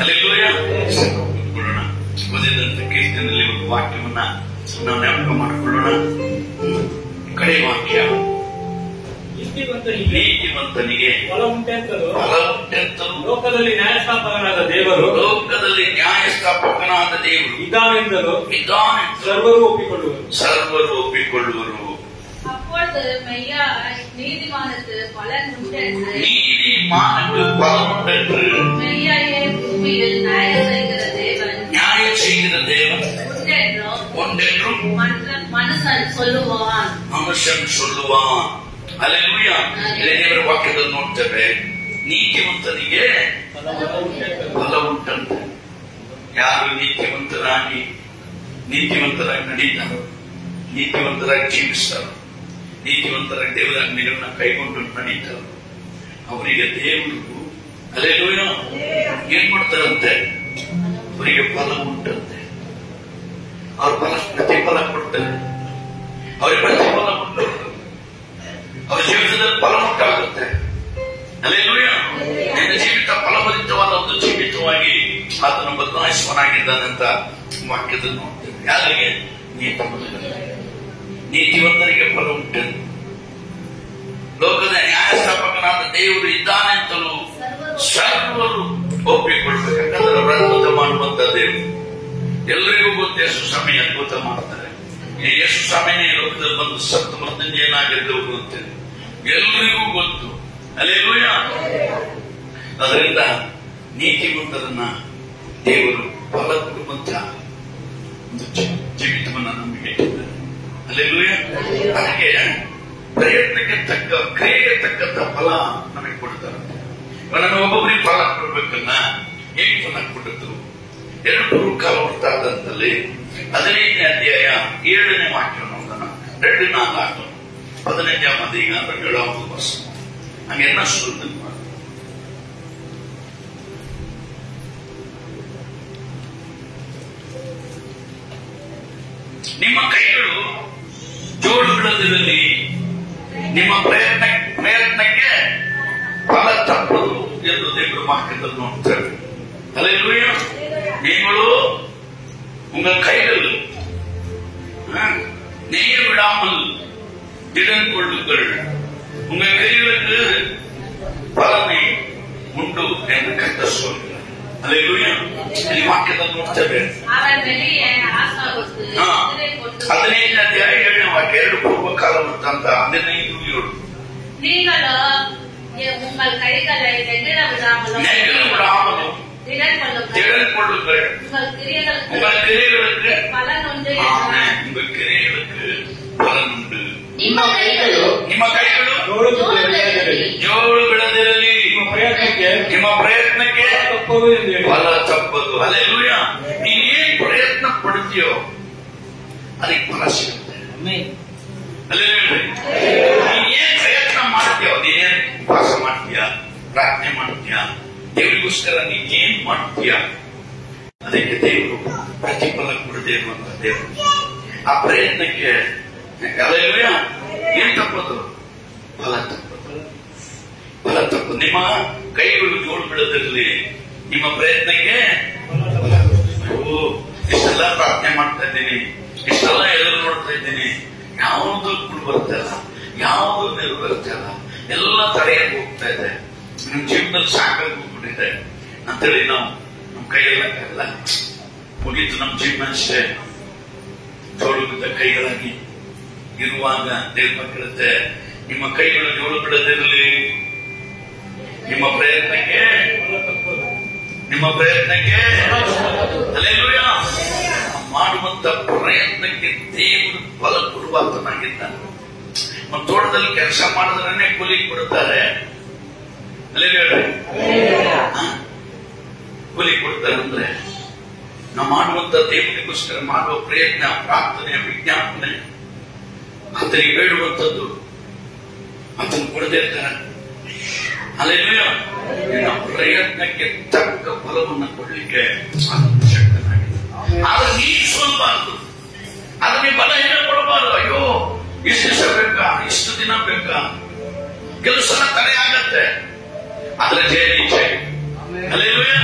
Hallelujah. ಕೂತ್ಕೊಳ್ಳೋಣ. ಓದಿದಂತ ಕೀರ್ತನೆಯಲ್ಲಿ ಒಂದು ವಾಕ್ಯವನ್ನ ನಾವು ಜ್ಞಾಪಕ ಮಾಡಿಕೊಳ್ಳೋಣ. ಕಡೆ ವಾಕ್ಯ, ನೀತಿವಂತನಿಗೆ ಫಲ ಉಂಟೆಂತಲೂ ಲೋಕದಲ್ಲಿ ನ್ಯಾಯಸ್ಥಾಪಕನಾದ ದೇವರು ಇದ್ದಾನೆಂದಲೂ ಸರ್ವರು ಒಪ್ಪಿಕೊಳ್ಳುವರು. அப்பொழுது மெய்யாய் நீதிமானுக்கு பலன் உண்டென்று மெய்யாயே பூமியில் நியாயம் செய்கிற தேவன் உண்டென்றும் மனுஷன் சொல்லுவான். ಹಲ್ಲೆಲೂಯಾ. ದೇವರ ವಾಕ್ಯದಲ್ಲಿ ನೋಡ್ತೇವೆ, ನೀತಿವಂತನಿಗೆ ಫಲ ಉಂಟಂತೆ. ಯಾರು ನೀತಿವಂತರಾಗಿ ನಡೀತಾರೋ, ನೀತಿವಂತರಾಗಿ ಜೀವಿಸ್ತಾರೋ, ನೀತಿವಂತರಾಗಿ ದೇವರ ಆಜ್ಞೆಗಳನ್ನ ಕೈಗೊಂಡು ನಡೀತಾರೋ ಅವರಿಗೆ ದೇವರು ಹಲ್ಲೆಲೂಯಾ ಏನ್ ಮಾಡ್ತಾರಂತೆ? ಅವರಿಗೆ ಫಲ ಉಂಟಂತೆ. ಅವ್ರ ಪ್ರತಿಫಲ ಕೊಡ್ತಾರೆ. ಅವ್ರಿಗೆ ಪ್ರತಿಫಲ ಉಂಟು. ಅವರ ಜೀವಿತದಲ್ಲಿ ಫಲ ಉಂಟಾಗುತ್ತೆ. ಹಲ್ಲೆಲೂಯಾ. ನಿನ್ನ ಜೀವಿತ ಫಲಭರಿತವಾದ ಒಂದು ಜೀವಿತವಾಗಿ ಆತನ ಬದಲಾಯಿಸುವನಾಗಿದ್ದಾನಂತ ವಾಕ್ಯದಲ್ಲಿ ನೋಡ್ತೇವೆ. ಯಾರಿಗೆ? ನೀತಿವಂತರಿಗೆ ಫಲ ಉಂಟು. ಲೋಕದ ನ್ಯಾಯಸ್ಥಾಪಕನಾದ ದೇವರು ಇದ್ದಾನೆಂತಲೂ ಸರ್ವರು ಒಪ್ಪಿಕೊಳ್ಬೇಕು. ಯಾಕಂದ್ರೆ ಅವರು ಅದ್ಭುತ ಮಾಡುವಂತ ದೇವರು. ಎಲ್ಲರಿಗೂ ಗೊತ್ತು ಯೇಸು ಸ್ವಾಮಿ ಅದ್ಭುತ ಮಾಡ್ತಾರೆ. ಯೇಸು ಸ್ವಾಮಿನೇ ಲೋಕದಲ್ಲಿ ಬಂದು ಸತ್ತು ಮೃತ್ಯುಂಜಯನಾಗಿದ್ದವರು ಅಂತೇಳಿ ಎಲ್ಲರಿಗೂ ಗೊತ್ತು. ಹಲ್ಲೆಲೂಯಾ. ಅದರಿಂದ ನೀತಿವಂತರನ್ನ ದೇವರು ಫಲ ಕೊಡುವಂತ ಒಂದು ಜೀವಿತವನ್ನ ನಮಗೆ ಇಟ್ಟಿದ್ದಾರೆ. ಹಲ್ಲೆಲೂಯಾ. ಅದಕ್ಕೆ ಪ್ರಯತ್ನಕ್ಕೆ ತಕ್ಕ ಕ್ರಿಯೆಗೆ ತಕ್ಕಂತ ಫಲ ನಮಗೆ ಕೊಡ್ತಾರೆ. ನಾನು ಒಬ್ಬೊಬ್ಬರಿಗೆ ಫಲ ಕೊಡ್ಬೇಕನ್ನ ಹೇಗೆ ಫಲ ಕೊಟ್ಟಿದ್ರು? 2 ಕಾಲವೃತ್ತಾಂತದಲ್ಲಿ 15ನೇ ಅಧ್ಯಾಯ 7ನೇ ವಾಕ್ಯವನ್ನು ನೋಡೋಣ. 2-4 15ನೇ ಈಗ 7வது வருஷம். அங்க என்ன சொல்லுது? ನಿಮ್ಮ ಕೈಗಳು ಜೋಡು ಬಿಡದಿರಲಿ, ನಿಮ್ಮ ಪ್ರಯತ್ನಕ್ಕೆ ಫಲ ತಪ್ಪದು ಎಂದು ದೇವರ ವಾಕ್ಯದಲ್ಲಿ ನೋಡ್ತೇವೆ. ಹಲ್ಲೆಲೂಯಾ. நீங்களோ உங்கள் கைகள் நெய்ய விடாமல் திடன் கொள்ளுங்கள், உங்கள் கைகளுக்கு பலனை உண்டு என்று கர்த்தர் சொல்கிறார். ಹಲ್ಲೆಲೂಯಾ. ಈ ವಾಕ್ಯದಲ್ಲಿ ನೋಡ್ತೇವೆ. 15ನೇ ಅಧ್ಯಾಯ 7ನೇ ವಾಕ್ಯ, 2 ಪೂರ್ವಕಾಲ ವೃತ್ತಾಂತ 15:7. நீங்களோ உங்கள் கைகளை நெகிழ விடாமலும் திடன் கொள்ளுங்கள், உங்கள் கிரியைகளுக்கு பலன் உண்டு. உங்கள் கிரியைகளுக்கு பலன் ಉಂಟು. ನಿಮ್ಮ ಕೈಗಳು ಜೋಡು ಬಿಡದಿರಲಿ, ನಿಮ್ಮ ಪ್ರಯತ್ನಕ್ಕೆ ಫಲ ತಪ್ಪದು. ಹಲ್ಲೆಲೂಯಾ. ನೀನ್ ಏನ್ ಪ್ರಯತ್ನ ಪಡ್ತೀಯೋ ಅದಕ್ಕೆ ಫಲ ಸಿಗುತ್ತೆ. ಹಲ್ಲೆಲೂಯಾ. ನೀನ್ ಏನ್ ಪ್ರಯತ್ನ ಮಾಡ್ತೀಯೋ, ನೀನೇನ್ ಉಪವಾಸ ಮಾಡ್ತೀಯಾ, ಪ್ರಾರ್ಥನೆ ಮಾಡ್ತೀಯಾ, ದೇವರಿಗೋಸ್ಕರ ನೀನ್ ಏನ್ ಮಾಡ್ತೀಯಾ ಅದಕ್ಕೆ ದೇವರು ಪ್ರತಿಫಲ ಕೊಡದೇ ಇರುವಂತ ದೇವರು. ಆ ಪ್ರಯತ್ನಕ್ಕೆ ಹಲ್ಲೆಲೂಯಾ ಏನ್ ತಪ್ಪದು? ಫಲ ತಪ್ಪದು. ಫಲ ತಪ್ಪದು. ನಿಮ್ಮ ಕೈಗಳು ಜೋಡು ಬಿಡದಿರಲಿ, ನಿಮ್ಮ ಪ್ರಯತ್ನಕ್ಕೆ ಇಷ್ಟೆಲ್ಲ ಪ್ರಾರ್ಥನೆ ಮಾಡ್ತಾ ಇದ್ದೀನಿ, ಇಷ್ಟೆಲ್ಲ ಎದುರು ನೋಡ್ತಾ ಇದ್ದೀನಿ, ಯಾವುದು ಕೂಡ ಬರ್ತಾ ಇಲ್ಲ, ಯಾವುದು ನೆರವೇರ್ತಾ ಇಲ್ಲ, ಎಲ್ಲ ತಡೆಯಾಗಿ ಹೋಗ್ತಾ ಇದೆ, ನಿಮ್ ಜೀವನದಲ್ಲಿ ಸಾಕಾಗಿ ಹೋಗ್ಬಿಟ್ಟಿದೆ ಅಂತೇಳಿ ನಾವು ನಮ್ಮ ಕೈಯೆಲ್ಲ ಮುಗೀತು, ನಮ್ಮ ಜೀವನ ಅಷ್ಟೇ ಜೋಡು ಬಿದ್ದ ಕೈಗಳಾಗಿ ಇರುವಾಗ ದೇವ್ರ ಮಕ್ಕಳುತ್ತೆ, ನಿಮ್ಮ ಕೈಗಳು ಜೋಡು ಬಿಡದಿರಲಿ, ನಿಮ್ಮ ಪ್ರಯತ್ನಕ್ಕೆ ಹಲ್ಲೆಲೂಯಾ. ಮಾಡುವಂತ ಪ್ರಯತ್ನಕ್ಕೆ ದೇವರು ಫಲ ಕೊಡುವಾತನಾಗಿದ್ದಾನೆ. ನಮ್ಮ ತೋಟದಲ್ಲಿ ಕೆಲಸ ಮಾಡಿದ್ರೆ ಕೂಲಿ ಕೊಡುತ್ತಾರೆ. ಕೂಲಿ ಕೊಡ್ತಾರೆ ಅಂದ್ರೆ ನಾವು ಮಾಡುವಂತ ದೇವರಿಗೋಸ್ಕರ ಮಾಡುವ ಪ್ರಯತ್ನ, ಪ್ರಾರ್ಥನೆ, ವಿಜ್ಞಾಪನೆ, ಆತನಿಗೆ ಬೇಡುವಂಥದ್ದು ಆತನು ಕೊಡದೇ ಇರ್ತಾನೆ. ಹಲ್ಲೆಲೂಯಾ. ನಿನ್ನ ಪ್ರಯತ್ನಕ್ಕೆ ತಕ್ಕ ಫಲವನ್ನು ಕೊಡಲಿಕ್ಕೆ ಶಕ್ತನಾಗಿದೆ. ಆದ್ರೆ ನೀನು ಸೋಲ್ಬಾರದು, ಅದಕ್ಕೆ ಬಲಹೀನ ಕೊಡಬಾರದು. ಅಯ್ಯೋ ಇಷ್ಟು ದಿವಸ ಬೇಕಾ, ಇಷ್ಟು ದಿನ ಬೇಕಾ, ಕೆಲವು ಸಲ ತಡೆ ಆಗತ್ತೆ, ಆದ್ರೆ ಜಯ ನಿಶ್ಚಯ. ಹಲ್ಲೆಲೂಯಾ.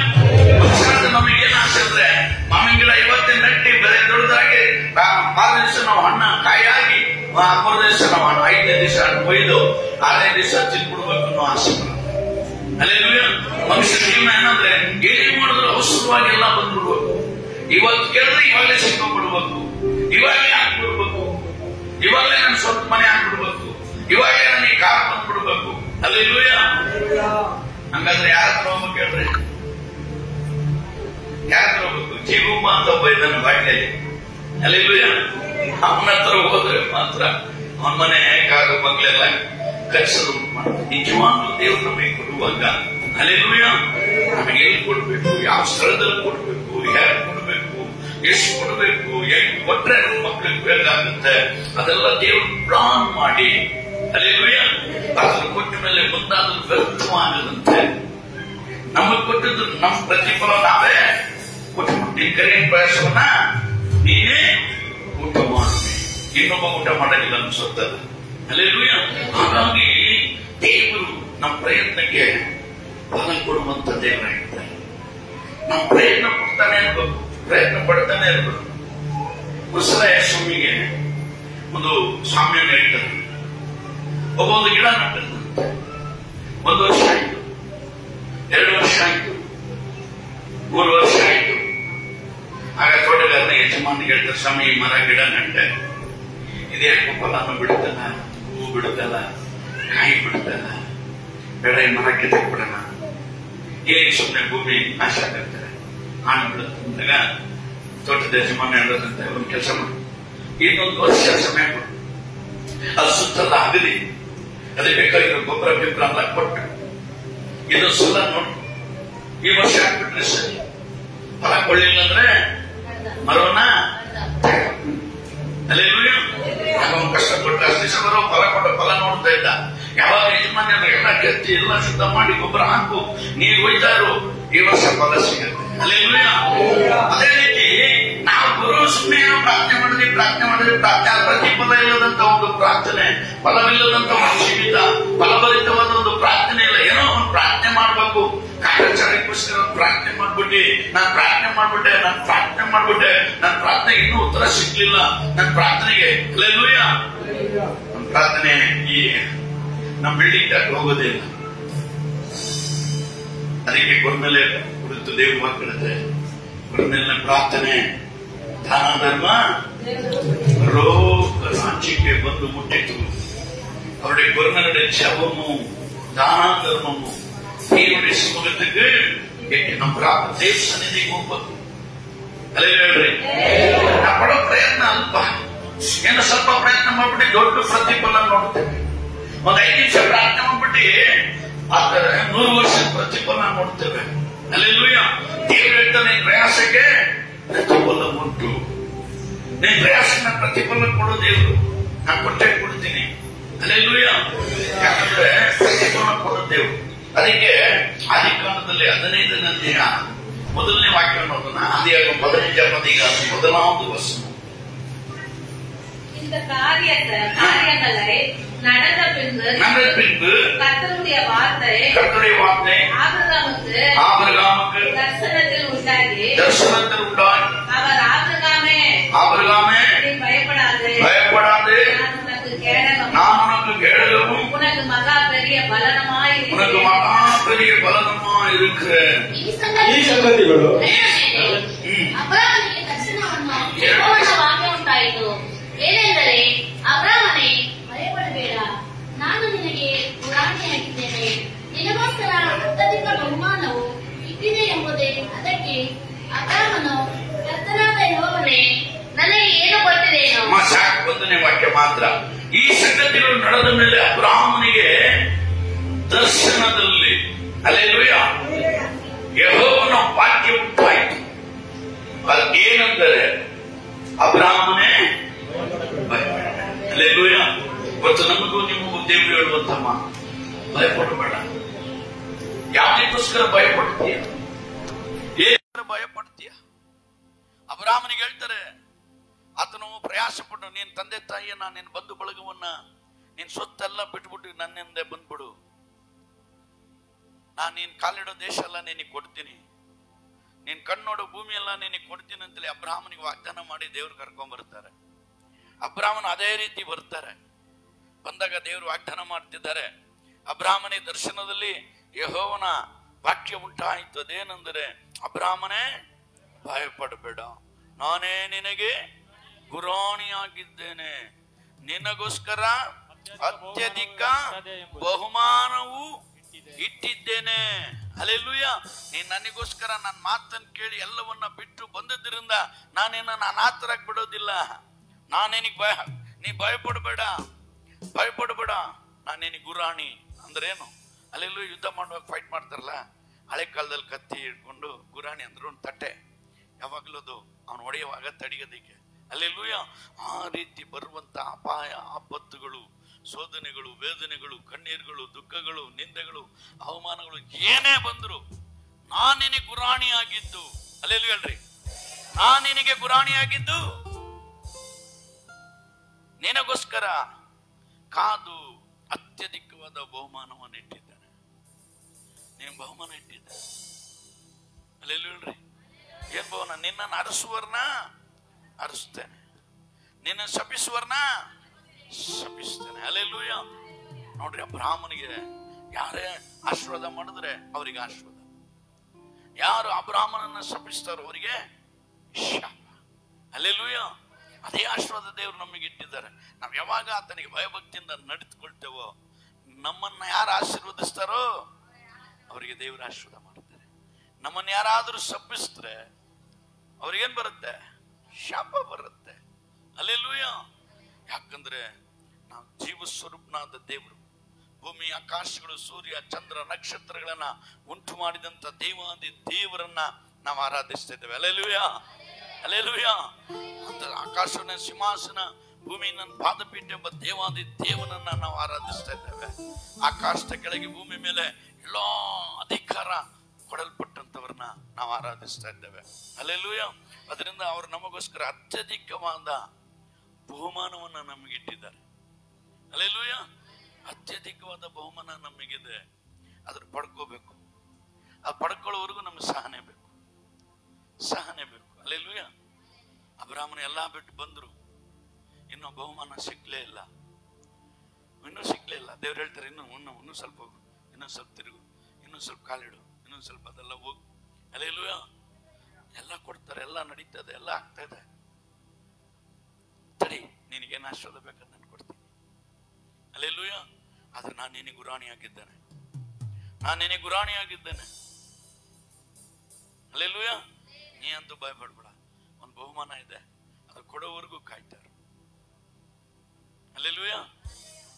ಮೂರನೇ ದಿವಸ ನಾವು 5ನೇ ದಿವಸ ಕೊಯ್ದು 6ನೇ ದಿವಸ ತಿನ್ಬಿಡ್ಬೇಕು ಅನ್ನೋ ಆಸೆ. ಅಲ್ಲೆಲ್ಲೂಯ. ಮನುಷ್ಯ ಜೀವನ ಏನಂದ್ರೆ ಏನೇ ಮಾಡಿದ್ರು ಅವಸರವಾಗಿ ಎಲ್ಲ ಬಂದ್ಬಿಡ್ಬೇಕು. ಇವತ್ತು ಕೇಳಿದ್ರೆ ಇವಾಗಲೇ ಸಿಕ್ಕೊಂಡ್ಬಿಡ್ಬೇಕು, ಇವಾಗಲೇ ಹಾಕ್ಬಿಡ್ಬೇಕು, ಇವಾಗಲೇ ನನ್ನ ಸ್ವಂತ ಮನೆ ಹಾಕ್ಬಿಡ್ಬೇಕು, ಇವಾಗಲೇ ನನಗೆ ಕಾರ್ ಬಂದ್ಬಿಡ್ಬೇಕು. ಅಲ್ಲೆಲ್ಲೂಯ. ಹಂಗಾದ್ರೆ ಯಾರ ಹತ್ರ ಹೋಗ್ಬೇಕು ಹೇಳ್ರಿ? ಯಾರ ಹತ್ರ ಹೋಗ್ಬೇಕು? ಜೀವಮ್ಮ ಅಂತ ಒಬ್ಬ ಇದ್ದಾನೆ ಬಾಯಿಯಲ್ಲಿ. ಅಲ್ಲೆಲ್ಲೂಯ. ಅವನ ಹತ್ರ ಹೋದ್ರೆ ಮಾತ್ರ ಅವನ ಮನೆ ಕಾಗ ಮಗಳೆಲ್ಲ ಕಲಿಸೋದು ಮಾಡ್ತಾರೆ. ನಿಜವಾಗ್ಲೂ ದೇವರು ನಮಗೆ ಕೊಡುವಾಗ ಅಲ್ಲೆಲ್ಲೂಯ ನಮಗೆ ಎಲ್ಲಿ ಕೊಡ್ಬೇಕು, ಯಾವ ಸ್ಥಳದಲ್ಲಿ ಕೊಡ್ಬೇಕು, ಯಾರು ಕೊಡ್ಬೇಕು, ಎಷ್ಟು ಕೊಡ್ಬೇಕು, ಹೆಂಗ್ ಕೊಟ್ರೆ ನಮ್ಮ ಮಕ್ಕಳಿಗೆ ಬೇಕಾಗುತ್ತೆ ಅದೆಲ್ಲ ದೇವರು ಪ್ಲಾನ್ ಮಾಡಿ ಅಲ್ಲೆಲ್ಲೂಯ ಅದನ್ನು ಕೊಟ್ಟ ಮೇಲೆ ಮುಂದಾದ್ರೂ ವ್ಯರ್ಥವಾಗದಂತೆ ನಮಗೆ ಕೊಟ್ಟದ್ದು ನಮ್ಮ ಪ್ರತಿಫಲ ನಾವೇ ಕೊಟ್ಟು ನಿನ್ ಕರೆಯ ಪ್ರಯಾಸವನ್ನ ನೀನೇ ಊಟ ಮಾಡ್ತೀನಿ, ಇನ್ನೊಬ್ಬ ಊಟ ಮಾಡೋದಿಲ್ಲ ಅನ್ಸುತ್ತದ. ಅಲ್ಲೆಲ್ಲೂಯ. ಹಾಗಾಗಿ ದೇವರು ನಮ್ಮ ಪ್ರಯತ್ನಕ್ಕೆ ಫಲ ಕೊಡುವಂತ ದೇವರಾಗಿರ್ತಾರೆ. ನಾವು ಪ್ರಯತ್ನ ಪಡ್ತಾನೆ ಇರ್ಬೇಕು, ಪ್ರಯತ್ನ ಪಡ್ತಾನೆ ಇರ್ಬೇಕು. ಕುಸಲ ಸ್ವಾಮಿಗೆ ಒಂದು ಸ್ವಾಮಿಯನ್ನು ಹೇಳ್ತಾರೆ. ಒಬ್ಬೊಂದು ಗಿಡ ನಟ್ಟಿರ್ತಂತೆ. 1 ವರ್ಷ ಆಯ್ತು, 2 ವರ್ಷ ಆಯ್ತು, 3 ವರ್ಷ ಆಯ್ತು. ಆಗ ತೋಟಗಾರನ ಯಜಮಾನಿಗೆ ಹೇಳ್ತಾರೆ, ಸ್ವಾಮಿ ಈ ಮರ ಗಿಡ ನಟ್ಟೆ, ಇದೇ ಫಲವನ್ನು ಬಿಡುತ್ತಲ್ಲ, ಹೂ ಬಿಡುತ್ತಲ್ಲ, ಕಾಯಿ ಬಿಡುತ್ತಲ್ಲ, ಬೇಡ ಈ ಮರ ಕಿತ್ತಬಿಡೋಣ, ಏನ್ ಸುಮ್ಮನೆ ಭೂಮಿ ನಾಶ ಆಗ್ತಾರೆ, ಹಣ್ಣು ಬಿಡುತ್ತೆ ಅಂದಾಗ ತೋಟದ ಯಜಮಾನ ಹೇಳೋದಂತೆ ಒಂದು ಕೆಲಸ ಮಾಡಿ, ಇನ್ನೊಂದು ವರ್ಷ ಸಮಯ ಕೊಡು, ಅದು ಸುತ್ತಲ್ಲ ಆಗಲಿ, ಅದೇ ಬೇಕಾಗಿರೋ ಗೊಬ್ಬರ ಗಿಬ್ಬರ ಎಲ್ಲ ಕೊಟ್ಟು ಇದು ಸಲ ನೋಡಿ ಈ ವರ್ಷ ಹಾಕ್ಬಿಟ್ರೆ ಸರಿ, ಫಲ ಕೊಳ್ಳಿಲ್ಲ ಅಂದ್ರೆ ಮರವನ್ನ ಅಲ್ಲೆಲ್ಲೂಯ. ಅವನು ಕಷ್ಟಪಟ್ಟು ಅಷ್ಟು ದಿವಸ ಬರೋ ಫಲ ಕೊಟ್ಟ ಫಲ ನೋಡ್ತಾ ಇದ್ದ. ಯಾವಾಗ ಯಜಮಾನ್ಯರು ಎಲ್ಲ ಕೆತ್ತಿ ಎಲ್ಲ ಶುದ್ಧ ಮಾಡಿ ಗೊಬ್ಬರ ಹಾಕು ನೀರು ಒಯ್ತಾ ಇರು, ಈ ವರ್ಷ ಫಲ ಸಿಗುತ್ತೆ. ಅಲ್ಲೆಲ್ಲೂಯ. ಅದೇ ರೀತಿ ನಾವು ಗುರು ಸುಮ್ಮನೆ ಪ್ರಾರ್ಥನೆ ಮಾಡಿದ್ವಿ ಪ್ರತಿಫಲ ಇಲ್ಲದಂತ ಒಂದು ಪ್ರಾರ್ಥನೆ, ಫಲವಿಲ್ಲದಂತ ಒಂದು ಜೀವಿತ, ಫಲಭರಿತವಾದ ಒಂದು ಪ್ರಾರ್ಥನೆ ಇಲ್ಲ. ಏನೋ ಒಂದು ಪ್ರಾರ್ಥನೆ ಮಾಡ್ಬೇಕು, ಕಾರ್ಯಾಚರಣೆಗೋಸ್ಕರ ಪ್ರಾರ್ಥನೆ ಮಾಡ್ಬಿಟ್ಟು ನಾನು ಪ್ರಾರ್ಥನೆ ಮಾಡ್ಬಿಟ್ಟೆ, ನನ್ನ ಪ್ರಾರ್ಥನೆಗೆ ಇನ್ನೂ ಉತ್ತರ ಸಿಗ್ಲಿಲ್ಲ, ನನ್ನ ಪ್ರಾರ್ಥನೆಗೆ ಅಲ್ಲೆಲ್ಲೂಯ ನನ್ನ ಪ್ರಾರ್ಥನೆ ಈ ನಮ್ಮ ಬಿಲ್ಡಿಂಗ್ ದಾಟಿ ಹೋಗೋದಿಲ್ಲ. ಅದಕ್ಕೆ ಕೊರಮೇಲೆ ಕುರಿತು ದೇವರು ಮಾತಾಡುತ್ತೆ, ಕೊರಮೇಲಿನ ಪ್ರಾರ್ಥನೆ ದಾನ ಧರ್ಮ ರಾಜ್ಯಕ್ಕೆ ಬಂದು ಮುಟ್ಟಿತು. அவருடைய குருமனுடைய ஜபமும் தான தர்மமும் தேவனுடைய சுமூகத்துக்கு ನಮ್ಮ ದೇವ ಸನ್ನಿಧಿಗೆ ಹೋಗ್ಬೇಕು. ಅಲ್ಲೇ ಹೇಳ್ರಿ, ನಾ ಪಡೋ ಪ್ರಯತ್ನ ಅಲ್ಪ, ಏನು ಸ್ವಲ್ಪ ಪ್ರಯತ್ನ ಮಾಡ್ಬಿಟ್ಟು ದೊಡ್ಡ ಪ್ರತಿಫಲ ನೋಡ್ತೇವೆ. ಒಂದು 5 ನಿಮಿಷ ಪ್ರಾರ್ಥನೆ ಮಾಡ್ಬಿಟ್ಟು ಆತರ 100 ವರ್ಷದ ಪ್ರತಿಫಲ ನೋಡ್ತೇವೆ. ಅಲ್ಲೆಲ್ಲೂಯ. ದೇವರು ಹೇಳ್ತಾನೆ, ಪ್ರಯಾಸಕ್ಕೆ ಪ್ರತಿಫಲ ಉಂಟು, ನಿನ್ ಪ್ರಯಾಸನ ಪ್ರತಿಫಲ ಕೊಡೋ ದೇವರು, ನಾನು ಕೊಟ್ಟೆ ಕೊಡ್ತೀನಿ. ಅಲ್ಲೆಲ್ಲೂಯ. ಯಾಕಂದ್ರೆ ಪ್ರತಿಫಲ ಕೊಡೋ ದೇವರು. ಅದಕ್ಕೆ ಆದಿಕಾಂಡದಲ್ಲಿ 15ನೇ ಅಧ್ಯಾಯ 1ನೇ ವಾಕ್ಯ ನೋಡೋಣ. ಆದಿಯಾಗಮம் 15ாம் அதிகாரம் 1வது வசனம். இந்த காரியங்களை நடந்த பின்பு கர்த்தருடைய வார்த்தை ஆபிரகாமுக்கு தரிசனத்தில் உண்டாகி அவர் ஆபிரகாமே நீ பயப்படாதே, நான் உனக்கு கேடகமும் உனக்கு மகா பெரிய பலனமாய் இருக்கிறேன். ಈ ಸಂಗತಿಗಳು ಅಬ್ರಹಾಮನಿಗೆ ತಕ್ಷಣವನ್ನು ಯೆಹೋವನ ವಾಕ್ಯ ಉಂಟಾಯಿತು. ಏನೆಂದರೆ, ಅಬ್ರಹಾಮನೇ ಭಯಪಡಬೇಡ, ನಾನು ನಿನಗೆ ಪುರಾಣಿಯಾಗಿದ್ದೇನೆ, ನಿನಗೋಸ್ಕರ ಅತ್ಯಧಿಕ ಬಹುಮಾನವು ಇಟ್ಟಿದೆ ಎಂಬುದೇ. ಅದಕ್ಕೆ ಅಬ್ರಹಾಮನು, ಕರ್ತನಾದ ಯೆಹೋವನೇ, ನನಗೆ ಏನು ಕೊಟ್ಟಿದ್ದೇನೋ. 1ನೇ ವಾಕ್ಯ ಮಾತ್ರ. ಈ ಸಂಗತಿಗಳು ನಡೆದ ಮೇಲೆ ಅಬ್ರಹಾಮನಿಗೆ ದರ್ಶನದಲ್ಲಿ ಅಲ್ಲೆಲ್ಲೂಯ ಯೆಹೋವನ ವಾಕ್ಯ ಉಂಟಾಯಿತು. ಅದೇನೆಂದರೆ, ಅಬ್ರಹಾಮನೇ ಭಯಪಡಬೇಡ. ಅಲ್ಲೆಲ್ಲೂಯ. ಇವತ್ತು ನಮಗೂ ನಿಮಗೂ ದೇವರು ಹೇಳುವಂತಮ್ಮ, ಭಯಪಡಬೇಡ. ಯಾವುದಕ್ಕೋಸ್ಕರ ಭಯಪಡ್ತೀಯ? ಏನ ಭಯಪಡ್ತೀಯ? ಅಬ್ರಹಾಮನಿಗೆ ಹೇಳ್ತಾರೆ, ಆತನು ಪ್ರಯಾಸ ಪಟ್ಟು ನೀನ್ ತಂದೆ ತಾಯಿಯನ್ನ, ನಿನ್ನ ಬಂಧು ಬಳಗವನ್ನ, ನಿನ್ ಸೊತ್ತೆಲ್ಲ ಬಿಟ್ಬಿಟ್ಟು ನನ್ನಿಂದ ಬಂದ್ಬಿಡು, ನಾನು ನೀನ್ ಕಾಲಿಡೋ ದೇಶ ಎಲ್ಲ ನಿನಗೆ ಕೊಡ್ತೀನಿ, ನೀನ್ ಕಣ್ಣೋಡೋ ಭೂಮಿ ಎಲ್ಲ ನಿನಗೆ ಕೊಡ್ತೀನಿ ಅಂತೇಳಿ ಅಬ್ರಹಾಮನಿಗೆ ವಾಗ್ದಾನ ಮಾಡಿ ದೇವ್ರು ಕರ್ಕೊಂಡ್ ಬರ್ತಾರೆ. ಅಬ್ರಾಮನು ಅದೇ ರೀತಿ ಬರ್ತಾರೆ. ಬಂದಾಗ ದೇವರು ವಾಗ್ದಾನ ಮಾಡ್ತಿದ್ದಾರೆ. ಅಬ್ರಾಮನೇ ದರ್ಶನದಲ್ಲಿ ಯೆಹೋವನ ವಾಕ್ಯ ಉಂಟಾಯಿತು. ಅದೇನೆಂದರೆ, ಅಬ್ರಾಮನೇ ಭಯಪಡಬೇಡ, ನಾನೇ ನಿನಗೆ ಗುರಾಣಿಯಾಗಿದ್ದೇನೆ, ನಿನಗೋಸ್ಕರ ಅತ್ಯಧಿಕ ಬಹುಮಾನವು ಇಟ್ಟಿದ್ದೇನೆ. ಹಲ್ಲೆಲೂಯಾ. ನೀನ್ ನನಗೋಸ್ಕರ ನನ್ನ ಮಾತನ್ನು ಕೇಳಿ ಎಲ್ಲವನ್ನ ಬಿಟ್ಟು ಬಂದದ್ರಿಂದ ನಾನೇನ ಅನಾಥರಾಗಿ ಬಿಡೋದಿಲ್ಲ. ನೀ ಭಯಪಡಬೇಡ, ನಾನೇನಿಗೆ ಗುರಾಣಿ ಅಂದ್ರೇನು? ಅಲ್ಲೆಲ್ಲೂ ಯುದ್ಧ ಮಾಡುವಾಗ ಫೈಟ್ ಮಾಡ್ತಾರಲ್ಲ, ಹಳೆ ಕಾಲದಲ್ಲಿ ಕತ್ತಿ ಹಿಡ್ಕೊಂಡು ಗುರಾಣಿ ಅಂದ್ರೆ ಒಂದು ತಟ್ಟೆ, ಯಾವಾಗಲೂ ಅದು ಅವನು ಹೊಡೆಯುವಾಗ ತಡೆಯೋದಿಕ್ಕೆ. ಅಲ್ಲೆಲ್ಲೂಯ. ಆ ರೀತಿ ಬರುವಂತ ಅಪಾಯ, ಆಪತ್ತುಗಳು, ಶೋಧನೆಗಳು, ವೇದನೆಗಳು, ಕಣ್ಣೀರುಗಳು, ದುಃಖಗಳು, ನಿಂದೆಗಳು, ಅವಮಾನಗಳು ಏನೇ ಬಂದ್ರು ನಾನ್ ನಿನಗೆ ಗುರಾಣಿಯಾಗಿದ್ದು, ಅಲ್ಲೆಲ್ಲೂ ಹೇಳ್ರಿ, ನಾನ್ ನಿನಗೆ ಗುರಾಣಿಯಾಗಿದ್ದು ನಿನಗೋಸ್ಕರ ಕಾದು ಅತ್ಯಧಿಕವಾದ ಬಹುಮಾನವನ್ನು ಇಟ್ಟಿದ್ದಾನೆ. ನೀನು ಬಹುಮಾನ ಇಟ್ಟಿದ್ದ. ಅಲ್ಲೆಲ್ಲೂ ಹೇಳ್ರಿ, ಏನ್ ಬಹುಮಾನ? ನಿನ್ನನ್ನು ಅರಸುವರ್ನ ಅರಸ್ತೇನೆ, ನಿನ್ನ ಶಪಿಸುವರ್ನ ಶಪಿಸ್ತೇನೆ. ಅಲ್ಲೆಲ್ಲೂಯ. ನೋಡ್ರಿ, ಅಬ್ರಾಹ್ಮನಿಗೆ ಯಾರೇ ಆಶೀರ್ವಾದ ಮಾಡಿದ್ರೆ ಅವರಿಗೆ ಆಶೀರ್ವಾದ, ಯಾರು ಅಬ್ರಾಹ್ಮನನ್ನ ಶಪಿಸ್ತಾರೋ ಅವರಿಗೆ ಶಾಪ. ಅಲ್ಲೆಲ್ಲೂಯ. ಅದೇ ಆಶೀರ್ವಾದ ದೇವರು ನಮಗೆ ಇಟ್ಟಿದ್ದಾರೆ. ನಾವು ಯಾವಾಗ ಆತನಿಗೆ ಭಯಭಕ್ತಿಯಿಂದ ನಡೆದುಕೊಳ್ತೇವೋ, ನಮ್ಮನ್ನ ಯಾರು ಆಶೀರ್ವದಿಸ್ತಾರೋ ಅವರಿಗೆ ದೇವರು ಆಶೀರ್ವಾದ ಮಾಡ್ತಾರೆ. ನಮ್ಮನ್ನ ಯಾರಾದ್ರೂ ಶಪಿಸಿದ್ರೆ ಅವ್ರಿಗೇನ್ ಬರುತ್ತೆ? ಶಾಪ ಬರುತ್ತೆ. ಅಲ್ಲೆಲ್ಲೂಯ. ಯಾಕಂದ್ರೆ ನಾವು ಜೀವ ಸ್ವರೂಪನಾದ ದೇವರು, ಭೂಮಿ ಆಕಾಶಗಳು, ಸೂರ್ಯ ಚಂದ್ರ ನಕ್ಷತ್ರಗಳನ್ನ ಉಂಟು ಮಾಡಿದಂತ ದೇವಾದಿ ದೇವರನ್ನ ನಾವು ಆರಾಧಿಸ್ತಾ ಇದ್ದೇವೆ. Alleluia, alleluia. ಅಂತ ಆಕಾಶನ ಸಿಂಹಾಸನ, ಭೂಮಿ ನನ್ನ ಪಾದಪೀಠ ಎಂಬ ದೇವಾದಿ ದೇವನನ್ನ ನಾವು ಆರಾಧಿಸ್ತಾ ಇದ್ದೇವೆ. ಆಕಾಶದ ಕೆಳಗೆ ಭೂಮಿ ಮೇಲೆ ಎಲ್ಲಾ ಅಧಿಕಾರ ಕೊಡಲ್ಪಟ್ಟಂತವ್ರನ್ನ ನಾವು ಆರಾಧಿಸ್ತಾ ಇದ್ದೇವೆ. ಅಲ್ಲೆಲ್ಲೂಯ. ಅದರಿಂದ ಅವರು ನಮಗೋಸ್ಕರ ಅತ್ಯಧಿಕವಾದ ಬಹುಮಾನವನ್ನ ನಮಗಿಟ್ಟಿದ್ದಾರೆ. ಅಲ್ಲೆಲ್ಲೂಯ. ಅತ್ಯಧಿಕವಾದ ಬಹುಮಾನ ನಮಗಿದೆ. ಅದ್ರ ಪಡ್ಕೋಬೇಕು. ಅದು ಪಡ್ಕೊಳ್ಳೋವರೆಗೂ ನಮ್ಗೆ ಸಹನೆ ಬೇಕು. ಅಲ್ಲೆಲ್ಲೂಯ. ಅಬ್ರಾಹ್ಮನ ಎಲ್ಲಾ ಬಿಟ್ಟು ಬಂದ್ರು, ಇನ್ನೂ ಬಹುಮಾನ ಸಿಗ್ಲೇ ಇಲ್ಲ. ದೇವ್ರು ಹೇಳ್ತಾರೆ, ಇನ್ನೂ ಸ್ವಲ್ಪ ಹೋಗು, ಇನ್ನೂ ಸ್ವಲ್ಪ ತಿರುಗು, ಇನ್ನೂ ಸ್ವಲ್ಪ ಕಾಲಿಡು, ಇನ್ನೂ ಸ್ವಲ್ಪ ಅದೆಲ್ಲ ಹೋಗು. ಅಲ್ಲೆಲ್ಲೂಯ. ಎಲ್ಲ ಕೊಡ್ತಾರೆ, ಎಲ್ಲ ನಡೀತದೆ, ಎಲ್ಲ ಆಗ್ತಾ ಇದೆ. ತಡಿ, ನಿನಗೇನು ಆಶೀರ್ವಾದ ಬೇಕಂತ ನಾನು ಕೊಡ್ತೀನಿ. ಅಲ್ಲೆಲ್ಲೂಯ. ಆದ್ರೆ ನಾನು ನಿನಗೆ ಗುರಾಣಿಯಾಗಿದ್ದೇನೆ. ಅಲ್ಲೆಲ್ಲೂಯ. ನೀ ಅಂತೂ ಭಯಪಡ್ಬೇಡ, ಒಂದು ಬಹುಮಾನ ಇದೆ, ಅದು ಕೊಡೋವರೆಗೂ ಕಾಯ್ತಾರೆ. ಅಲ್ಲೆಲ್ಲೂಯ.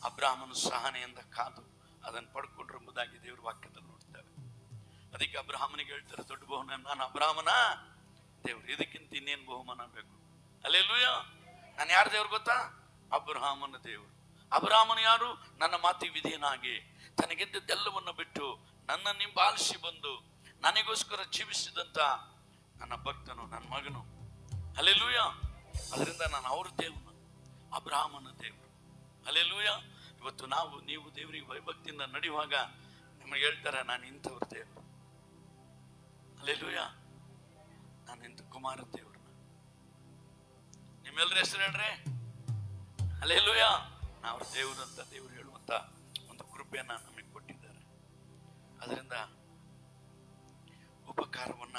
ಅಬ್ರಾಹ್ಮನು ಸಹನೆಯಿಂದ ಕಾದು ಅದನ್ನು ಪಡ್ಕೊಂಡ್ರು ಎಂಬುದಾಗಿ ದೇವ್ರ ವಾಕ್ಯದಲ್ಲಿ ನೋಡ್ತೇವೆ. ಅದಕ್ಕೆ ಅಬ್ರಾಹ್ಮನಿಗೆ ಹೇಳ್ತಾರೆ, ದೊಡ್ಡ ಬಹುಮಾನ ನಾನು ಅಬ್ರಾಹ್ಮನ ದೇವ್ರು, ಇದಕ್ಕಿಂತ ಇನ್ನೇನು ಬಹುಮಾನ ಬೇಕು? ಅಲ್ಲೆಲ್ಲೂಯ. ನಾನು ಯಾರ ದೇವ್ರು ಗೊತ್ತಾ? ಅಬ್ರಾಹ್ಮನ ದೇವರು. ಅಬ್ರಾಹ್ಮನು ಯಾರು? ನನ್ನ ಮಾತಿಗೆ ವಿಧೇಯನಾಗಿ ತನಗೆದ್ದೆಲ್ಲವನ್ನು ಬಿಟ್ಟು ನನ್ನ ಹಿಂಬಾಲಿಸಿ ಬಂದು ನನಗೋಸ್ಕರ ಜೀವಿಸಿದಂತ ನನ್ನ ಭಕ್ತನು, ನನ್ನ ಮಗನು. ಅಲ್ಲೆಲ್ಲೂಯ. ಅದರಿಂದ ನಾನು ಅವ್ರ ದೇವನು, ಅಬ್ರಾಹ್ಮನ ದೇವರು. ಅಲ್ಲೆಲ್ಲೂಯ. ಇವತ್ತು ನೀವು ದೇವರಿಗೆ ಭಯಭಕ್ತಿಯಿಂದ ನಡೆಯುವಾಗ ನಿಮಗೆ ಹೇಳ್ತಾರೆ, ನಾನು ಇಂಥವ್ರ ದೇವರು. ಅಲ್ಲೆಲ್ಲೂಯ. ನಾನು ಇಂಥ ಕುಮಾರ ದೇವ್ರನ್ನ. ನಿಮ್ಮೆಲ್ಲರ ಹೆಸರು ಹೇಳ್ರಿ. ಅಲ್ಲೆಲ್ಲೂಯ. ನಾವು ದೇವರು ಅಂತ ದೇವರು ಹೇಳುವಂತ ಒಂದು ಕೃಪೆಯನ್ನ ನಮಗೆ ಕೊಟ್ಟಿದ್ದಾರೆ. ಅದರಿಂದ ಉಪಕಾರವನ್ನ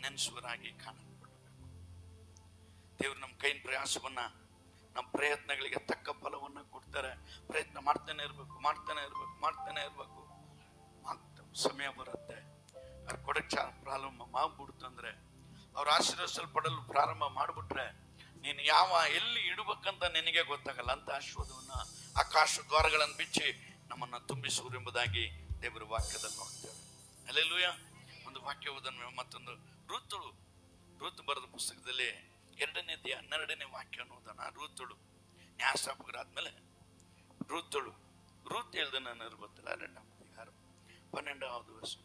ನೆನೆಸುವರಾಗಿ ಕಾಣಲ್ಪಡಬೇಕು. ದೇವರು ನಮ್ಮ ಕೈನ ಪ್ರಯಾಸವನ್ನ, ನಮ್ಮ ಪ್ರಯತ್ನಗಳಿಗೆ ತಕ್ಕ ಫಲವನ್ನ ಕೊಡ್ತಾರೆ. ಪ್ರಯತ್ನ ಮಾಡ್ತಾನೆ ಇರ್ಬೇಕು. ಸಮಯ ಬರುತ್ತೆ, ಅವ್ರು ಕೊಡಕ್ಕೆ ಪ್ರಾರಂಭ ಮಾಡ್ಬಿಡ್ತಂದ್ರೆ, ಅವ್ರು ಆಶೀರ್ವದಿಸಲ್ಪಡಲು ಪ್ರಾರಂಭ ಮಾಡ್ಬಿಟ್ರೆ ನೀನು ಎಲ್ಲಿ ಇಡಬೇಕಂತ ನಿನಗೆ ಗೊತ್ತಾಗಲ್ಲ. ಅಂತ ಆಶೀರ್ವಾದವನ್ನ, ಆಕಾಶ ದ್ವಾರಗಳನ್ನು ಬಿಚ್ಚಿ ನಮ್ಮನ್ನ ತುಂಬಿಸುವರು ಎಂಬುದಾಗಿ ದೇವರ ವಾಕ್ಯದಲ್ಲಿ ನೋಡ್ತೇವೆ. ಅಲ್ಲೆಲ್ಲೂಯ. ಒಂದು ವಾಕ್ಯ ಓದನ್ನು, ಮತ್ತೊಂದು ರೂತ್ ಬರೆದ ಪುಸ್ತಕದಲ್ಲಿ 2ನೇ ಅಧ್ಯಾಯ 12ನೇ ವಾಕ್ಯವನ್ನು ಓದೋಣ. ರೂತಳು ನ್ಯಾಯಸ್ಥಾಪಕರಾದ್ಮೇಲೆ ರೂತ್ ಹೇಳ್ದ ನಾನು ಇರ್ಬತ್ತಲ್ಲ, 2ನೇ ಅಧಿಕಾರ 12வது ವರ್ಷ.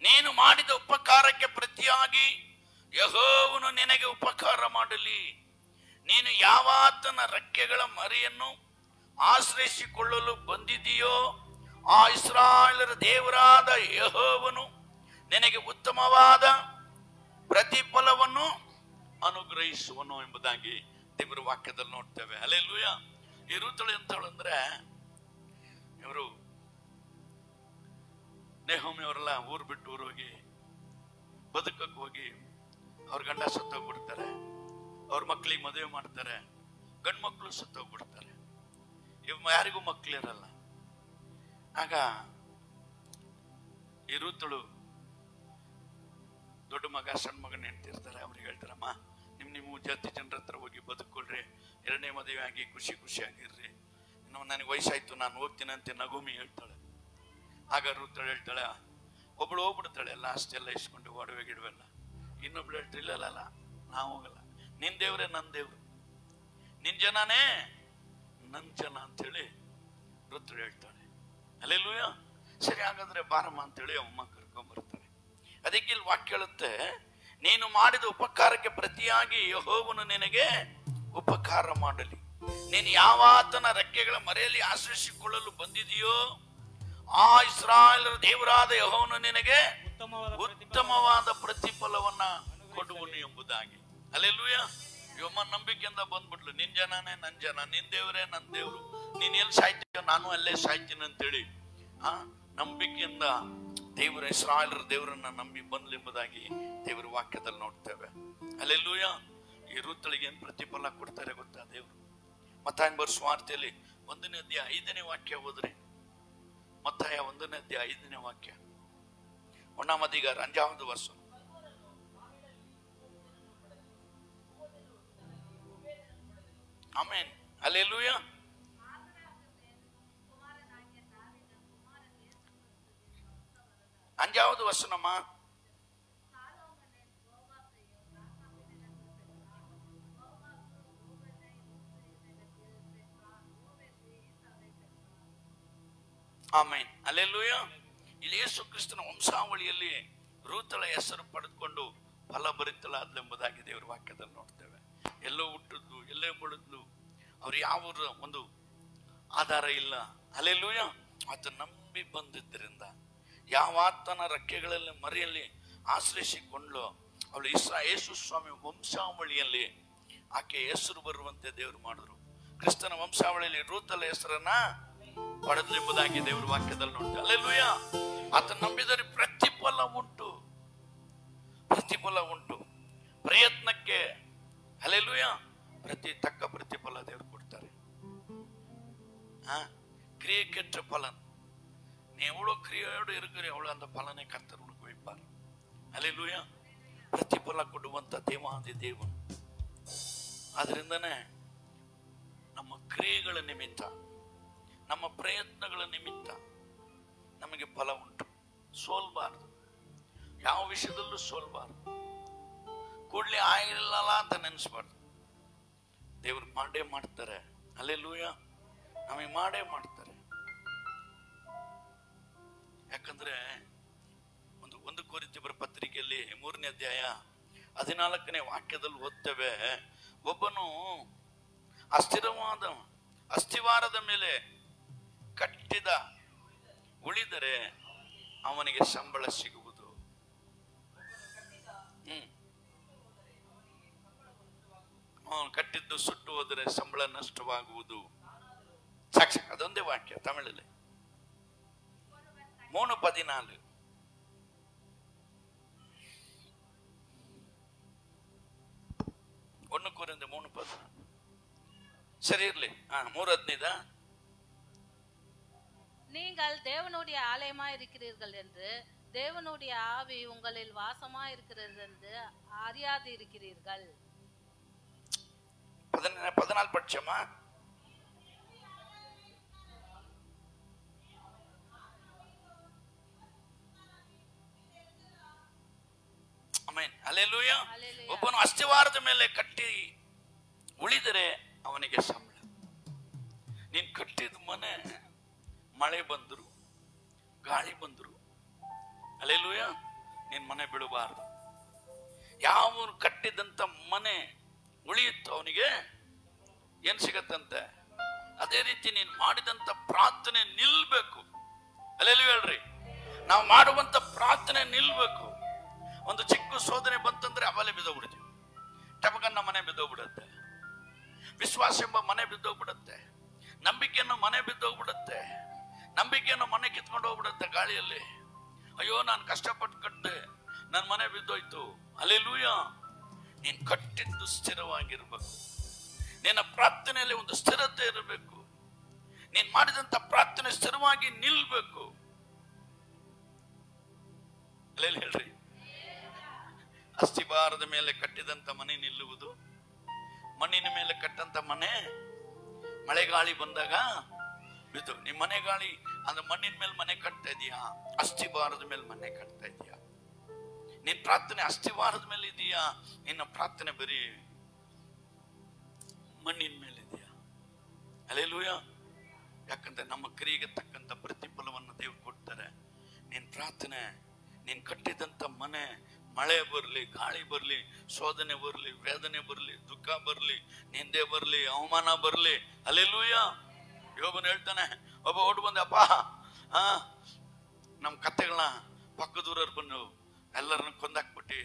ನೀನು ಮಾಡಿದ ಉಪಕಾರಕ್ಕೆ ಪ್ರತಿಯಾಗಿ ಯೆಹೋವನು ನಿನಗೆ ಉಪಕಾರ ಮಾಡಲಿ. ನೀನು ಯಾವಾತನ ರೆಕ್ಕೆಗಳ ಮರೆಯನ್ನು ಆಶ್ರಯಿಸಿಕೊಳ್ಳಲು ಬಂದಿದೆಯೋ ಆ ಇಸ್ರಾಯೇಲರ ದೇವರಾದ ಯೆಹೋವನು ನಿನಗೆ ಉತ್ತಮವಾದ ಪ್ರತಿಫಲವನ್ನು ಅನುಗ್ರಹಿಸುವನು ಎಂಬುದಾಗಿ ದೇವರ ವಾಕ್ಯದಲ್ಲಿ ನೋಡ್ತೇವೆ. ಹಲ್ಲೆಲೂಯಾ. ಈ ರೂತಳು ಎಂತಳಂದ್ರೆ, ಇವರು ನೆಹೋಮಿ ಅವರೆಲ್ಲ ಊರು ಬಿಟ್ಟು ಊರು ಹೋಗಿ ಬದುಕಕ್ಕೆ ಹೋಗಿ ಅವ್ರ ಗಂಡ ಸತ್ತೋಗ್ಬಿಡ್ತಾರೆ, ಅವ್ರ ಮಕ್ಕಳಿಗೆ ಮದುವೆ ಮಾಡ್ತಾರೆ, ಗಂಡು ಮಕ್ಕಳು ಸತ್ತೋಗ್ಬಿಡ್ತಾರೆ, ಯಾರಿಗೂ ಮಕ್ಕಳಿರಲ್ಲ. ಆಗ ಈ ರೂತಳು ದೊಡ್ಡ ಮಗ ಸಣ್ಣ ಮಗನ ಹೆಂಡ್ತಿರ್ತಾರೆ, ಅವ್ರಿಗೆ ಹೇಳ್ತಾರಮ್ಮ, ನಿಮ್ಮ ಜಾತಿ ಜನರ ಹತ್ರ ಹೋಗಿ ಬದುಕೊಳ್ರಿ, ಎರಡನೇ ಮದುವೆ ಆಗಿ ಖುಷಿಯಾಗಿರ್ರಿ, ಇನ್ನು ನನಗೆ ವಯಸ್ಸಾಯ್ತು ನಾನು ಹೋಗ್ತೀನಿ ಅಂತ ನಗೋಮಿ ಹೇಳ್ತಾಳೆ. ಆಗ ರೂತಳು ಹೇಳ್ತಾಳೆ, ಒಬ್ಳು ಹೋಗ್ಬಿಡ್ತಾಳೆ ಎಲ್ಲ ಅಷ್ಟೆಲ್ಲ ಇಸ್ಕೊಂಡು ಒಡವೆ ಗಿಡವೆಲ್ಲ. ಇನ್ನೊಬ್ಳು ಹೇಳ್ತಾಳೆ, ಇಲ್ಲ ನಾ ಹೋಗಲ್ಲ, ನಿನ್ ದೇವ್ರೆ ನನ್ನ ದೇವ್ರು, ನಿನ್ ಜನನೇ ನನ್ನ ಜನ ಅಂತೇಳಿ ರೂತಳು ಹೇಳ್ತಾಳೆ. ಹಲ್ಲೆಲೂಯಾ. ಸರಿ, ಹಾಗಾದ್ರೆ ಬಾರಮ್ಮ ಅಂತೇಳಿ ಅಮ್ಮ ಕರ್ಕೊಂಡ್ಬರ್ತಾಳೆ. ಅದಕ್ಕೆ ಇಲ್ಲಿ ವಾಕ್ಯ ಹೇಳುತ್ತೆ, ನೀನು ಮಾಡಿದ ಉಪಕಾರಕ್ಕೆ ಪ್ರತಿಯಾಗಿ ಯೆಹೋವನು ನಿನಗೆ ಉಪಕಾರ ಮಾಡಲಿ. ನೀನು ಯಾವಾತನ ರೆಕ್ಕೆಗಳ ಮರೆಯಲ್ಲಿ ಆಶ್ರಯಿಸಿಕೊಳ್ಳಲು ಬಂದಿದೆಯೋ ಆ ಇಸ್ರಾಯೇಲರ ದೇವರಾದ ಯೆಹೋವನು ನಿನಗೆ ಉತ್ತಮವಾದ ಪ್ರತಿಫಲವನ್ನ ಕೊಡುವನು ಎಂಬುದಾಗಿ. ಹಲ್ಲೆಲೂಯಾ. ಇವಮ್ಮ ನಂಬಿಕೆಯಿಂದ ಬಂದ್ಬಿಟ್ಲು, ನಿನ್ ಜನನೇ ನನ್ ಜನ, ನಿನ್ ದೇವರೇ ನನ್ನ ದೇವ್ರು, ನೀನ್ ಎಲ್ಲಿ ಸಾಯ್ತೀಯೋ ನಾನು ಅಲ್ಲೇ ಸಾಯ್ತೀನಿ ಅಂತೇಳಿ ನಂಬಿಕೆಯಿಂದ ದೇವರ ಇಸ್ರಾಯೇಲರ ದೇವರನ್ನ ನಂಬಿ ಬಂದ್ಲೆಂಬುದಾಗಿ ದೇವರ ವಾಕ್ಯದಲ್ಲಿ ನೋಡ್ತೇವೆ. ಹಲ್ಲೆಲೂಯಾ. ಈ ರೂತಳಿಗೆ ಏನ್ ಪ್ರತಿಫಲ ಕೊಡ್ತಾರೆ ಗೊತ್ತಾ ದೇವರು? ಮತ್ತಾಯ ಬರೆದ ಸುವಾರ್ತೆಯಲ್ಲಿ 1ನೇ ಅಧ್ಯಾಯ 5ನೇ ವಾಕ್ಯ ಹೋದ್ರೆ, ಮತ್ತಾಯ 1ನೇ ಅಧ್ಯಾಯ 5ನೇ ವಾಕ್ಯ, 1ാം അധികാരം 5ാമത് വചനം. ಆಮೆನ್. ಹಲ್ಲೆಲೂಯಾ. 5ಾவது வசனமா? ಆಮೆನ್. ಹಲ್ಲೆಲೂಯಾ. ಇಲ್ಲಿ ಯೇಸು ಕ್ರಿಸ್ತನ ವಂಶಾವಳಿಯಲ್ಲಿ ರೂತಳ ಹೆಸರು ಪಡೆದುಕೊಂಡು ಫಲಭರಿತಳಾದಳೆಂಬುದಾಗಿ ದೇವರ ವಾಕ್ಯದಲ್ಲಿ ನೋಡ್ತೇವೆ. ಎಲ್ಲೋ ಹುಟ್ಟಿದ್ಲು, ಎಲ್ಲೇ ಬೆಳೆದ್ಲು, ಅವ್ರು ಯಾವ ಒಂದು ಆಧಾರ ಇಲ್ಲ. ಹಲ್ಲೆಲೂಯಾ. ಆತ ನಂಬಿ ಬಂದಿದ್ದರಿಂದ, ಯಾವಾತನ ರೆಕ್ಕೆಗಳಲ್ಲಿ ಮರೆಯಲ್ಲಿ ಆಶ್ರಯಿಸಿಕೊಂಡ್ಲು, ಅವಳು ಯೇಸು ಸ್ವಾಮಿ ವಂಶಾವಳಿಯಲ್ಲಿ ಆಕೆ ಹೆಸರು ಬರುವಂತೆ ದೇವರು ಮಾಡಿದ್ರು. ಕ್ರಿಸ್ತನ ವಂಶಾವಳಿಯಲ್ಲಿ ರೂತಳ ಹೆಸರನ್ನ ಪಡೆದಳೆಂಬುದಾಗಿ ದೇವರ ವಾಕ್ಯದಲ್ಲಿ ನೋಡ್ತೇವೆ. ಹಲ್ಲೆಲೂಯಾ. ಆತ ನಂಬಿದರೆ ಪ್ರತಿಫಲ ಉಂಟು, ಪ್ರತಿಫಲ ಉಂಟು. ಪ್ರಯತ್ನಕ್ಕೆ ಹಲ್ಲೆಲೂಯಾ ತಕ್ಕ ಪ್ರತಿಫಲ ದೇವರು ಕೊಡ್ತಾರೆ. கிரியேற்ற பலன். நீ எவ்வளவு கிரியையோடு இருக்கிற எவ்வளவு அந்த பலனை கர்த்தர் உனக்கு வைப்பார். அல்லேலூயா. ಪ್ರತಿಫಲ ಕೊಡುವಂತ ದೇವಾದಿ ದೇವನು. ಆದ್ರಿಂದನೇ ನಮ್ಮ ಕ್ರಿಯೆಗಳ ನಿಮಿತ್ತ, ನಮ್ಮ ಪ್ರಯತ್ನಗಳ ನಿಮಿತ್ತ ನಮಗೆ ಫಲ ಉಂಟು. ಸೋಲ್ಬಾರ್ದು, ಯಾವ ವಿಷಯದಲ್ಲೂ ಸೋಲ್ಬಾರ್ದು. ಕೂಡ್ಲೆ ಆಗಿರಲ್ಲ ಅಂತ ನೆನೆಸ್ಬಾರ್ದು. ದೇವ್ರು ಮಾಡೇ ಮಾಡ್ತಾರೆ. ಹಲ್ಲೆಲೂಯಾ. ನಮಗೆ ಮಾಡೇ ಮಾಡ್ತಾರೆ. ಯಾಕಂದ್ರೆ ಒಂದು ಕೊರಿಂಥೀಯರ ಪತ್ರಿಕೆಯಲ್ಲಿ 3ನೇ ಅಧ್ಯಾಯ 14ನೇ ವಾಕ್ಯದಲ್ಲಿ ಓದ್ತೇವೆ, ಒಬ್ಬನು ಅಸ್ಥಿವಾರದ ಮೇಲೆ ಕಟ್ಟಿದ ಉಳಿದರೆ ಅವನಿಗೆ ಸಂಬಳ ಸಿಗುವುದು. ಅವನು ಕಟ್ಟಿದ್ದು ಸುಟ್ಟು ಹೋದರೆ ಸಂಬಳ ನಷ್ಟವಾಗುವುದು. ಸಾಕ್ಷಿ, ಅದೊಂದೇ ವಾಕ್ಯ ತಮಿಳಲ್ಲಿ 3:14. ஒன்னு கொரிந்தியர் 3:14. சரி இர்லி. 3:15. நீங்கள் தேவனுடைய ஆலயமாய் இருக்கிறீர்கள் என்று தேவனுடைய ஆவி உங்களில் வாசமாய் இருக்கிறது என்று அறியாது இருக்கிறீர்கள். 14 பட்சமா? ಆಮೆನ್. ಹಲ್ಲೆಲೂಯಾ. ಒಬ್ಬನು ಅಸ್ಥಿವಾರದ ಮೇಲೆ ಕಟ್ಟಿ ಉಳಿದರೆ ಅವನಿಗೆ ಸಂಬಳ. ನೀನ್ ಕಟ್ಟಿದ ಮನೆ ಮಳೆ ಬಂದ್ರು, ಗಾಳಿ ಬಂದ್ರು, ಹಲ್ಲೆಲೂಯಾ, ನಿನ್ ಮನೆ ಬೀಳಬಾರದು. ಯಾವ ಕಟ್ಟಿದಂತ ಮನೆ ಉಳಿಯುತ್ತೋ ಅವನಿಗೆ ಏನ್ ಸಿಗತ್ತಂತೆ. ಅದೇ ರೀತಿ ನೀನ್ ಮಾಡಿದಂತ ಪ್ರಾರ್ಥನೆ ನಿಲ್ಬೇಕು. ಅಲ್ಲೆಲ್ಲಿ ಹೇಳ್ರಿ, ನಾವು ಮಾಡುವಂತ ಪ್ರಾರ್ಥನೆ ನಿಲ್ಬೇಕು. ಒಂದು ಚಿಕ್ಕ ಶೋಧನೆ ಬಂತಂದ್ರೆ ಅವಲೇ ಬಿದ್ದೋಗ್ಬಿಡ್ತೀವಿ. ಟಪಕನ್ನ ಮನೆ ಬಿದ್ದೋಗ್ಬಿಡುತ್ತೆ, ವಿಶ್ವಾಸ ಎಂಬ ಮನೆ ಬಿದ್ದೋಗ್ಬಿಡುತ್ತೆ, ನಂಬಿಕೆಯನ್ನು ಮನೆ ಬಿದ್ದೋಗ್ಬಿಡುತ್ತೆ, ನಂಬಿಕೆಯನ್ನು ಮನೆ ಕಿತ್ಕೊಂಡು ಹೋಗ್ಬಿಡುತ್ತೆ ಗಾಳಿಯಲ್ಲಿ. ಅಯ್ಯೋ, ನಾನು ಕಷ್ಟಪಟ್ಟು ಕಟ್ಟೆ, ನನ್ನ ಮನೆ ಬಿದ್ದೋಯ್ತು. ಹಲ್ಲೆಲೂಯಾ. ನೀನ್ ಕಟ್ಟಿದ್ದು ಸ್ಥಿರವಾಗಿರ್ಬೇಕು. ನಿನ್ನ ಪ್ರಾರ್ಥನೆಯಲ್ಲಿ ಒಂದು ಸ್ಥಿರತೆ ಇರಬೇಕು. ನೀನ್ ಮಾಡಿದಂತ ಪ್ರಾರ್ಥನೆ ಸ್ಥಿರವಾಗಿ ನಿಲ್ಬೇಕು. ಅಲ್ಲೆಲ್ಲಿ ಹೇಳ್ರಿ, ಅಸ್ಥಿಭಾರದ ಮೇಲೆ ಕಟ್ಟಿದಂತ ಮನೆ ನಿಲ್ಲುವುದು, ಮಣ್ಣಿನ ಮೇಲೆ ಕಟ್ಟಂತ ಮನೆ ಮಳೆಗಾಳಿ ಬಂದಾಗ ಬಿದ್ದು. ನಿಮ್ ಮನೆ ಗಾಳಿ ಅಂದ್ರೆ ಮಣ್ಣಿನ ಮೇಲೆ ಮನೆ ಕಟ್ತಾ ಇದೀಯಾ, ಅಸ್ಥಿಭಾರದ ಮೇಲೆ ಮನೆ ಕಟ್ತಾ ಇದೀಯಾ? ನಿನ್ ಪ್ರಾರ್ಥನೆ ಅಸ್ಥಿಭಾರದ ಮೇಲೆ ಇದೆಯಾ, ನಿನ್ನ ಪ್ರಾರ್ಥನೆ ಬರೀ ಮಣ್ಣಿನ ಮೇಲೆ ಇದೆಯಾ? ಹಲ್ಲೆಲೂಯಾ. ಯಾಕಂದ್ರೆ ನಮ್ಮ ಕ್ರಿಯೆಗೆ ತಕ್ಕಂತ ಪ್ರತಿಫಲವನ್ನು ದೇವ್ರು ಕೊಡ್ತಾರೆ. ನಿನ್ ಪ್ರಾರ್ಥನೆ, ನೀನ್ ಕಟ್ಟಿದಂತ ಮನೆ ಮಳೆ ಬರ್ಲಿ, ಗಾಳಿ ಬರ್ಲಿ, ಶೋಧನೆ ಬರ್ಲಿ, ವೇದನೆ ಬರ್ಲಿ, ದುಃಖ ಬರ್ಲಿ, ನಿಂದೆ ಬರ್ಲಿ, ಅವಮಾನ ಬರ್ಲಿ, ಹಲ್ಲೆಲೂಯಾ. ಯೋಬನು ಹೇಳ್ತಾನೆ, ಒಬ್ಬ ಓಡ್ ಬಂದ, ಅಪ್ಪ ನಮ್ ಕತ್ತೆಗಳನ್ನ ಪಕ್ಕದೂರವ್ರು ಬಂದು ಎಲ್ಲರನ್ನ ಕೊಂದಾಕ್ಬಿಟ್ಟು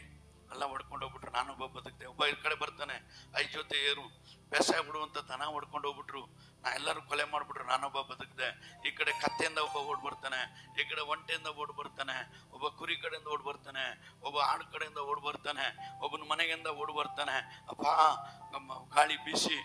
ಎಲ್ಲ ಹೊಡ್ಕೊಂಡು ಹೋಗ್ಬಿಟ್ರು, ನಾನೊಬ್ಬ ಬದುಕ್ತೆ. ಒಬ್ಬ ಈ ಕಡೆ ಬರ್ತಾನೆ, 5 ಜೊತೆ ಏರು ಬೇಸಾಯ ಬಿಡುವಂತ ದನ ಹೊಡ್ಕೊಂಡು ಹೋಗ್ಬಿಟ್ರು, ನಾ ಎಲ್ಲರೂ ಕೊಲೆ ಮಾಡ್ಬಿಟ್ರು, ನಾನೊಬ್ಬ ಬದುಕ್ದೆ. ಈ ಕಡೆ ಕತ್ತೆಯಿಂದ ಒಬ್ಬ ಓಡ್ ಬರ್ತಾನೆ, ಈ ಕಡೆ ಒಂಟೆಯಿಂದ ಓಡ್ ಬರ್ತಾನೆ, ಒಬ್ಬ ಕುರಿ ಕಡೆಯಿಂದ ಓಡ್ ಬರ್ತಾನೆ, ಒಬ್ಬ ಆಡು ಕಡೆಯಿಂದ ಓಡ್ ಬರ್ತಾನೆ, ಒಬ್ಬನ ಮನೆಗಿಂದ ಓಡ್ ಬರ್ತಾನೆ. ಅಪ್ಪ, ನಮ್ಮ ಗಾಳಿ ಬೀಸಿ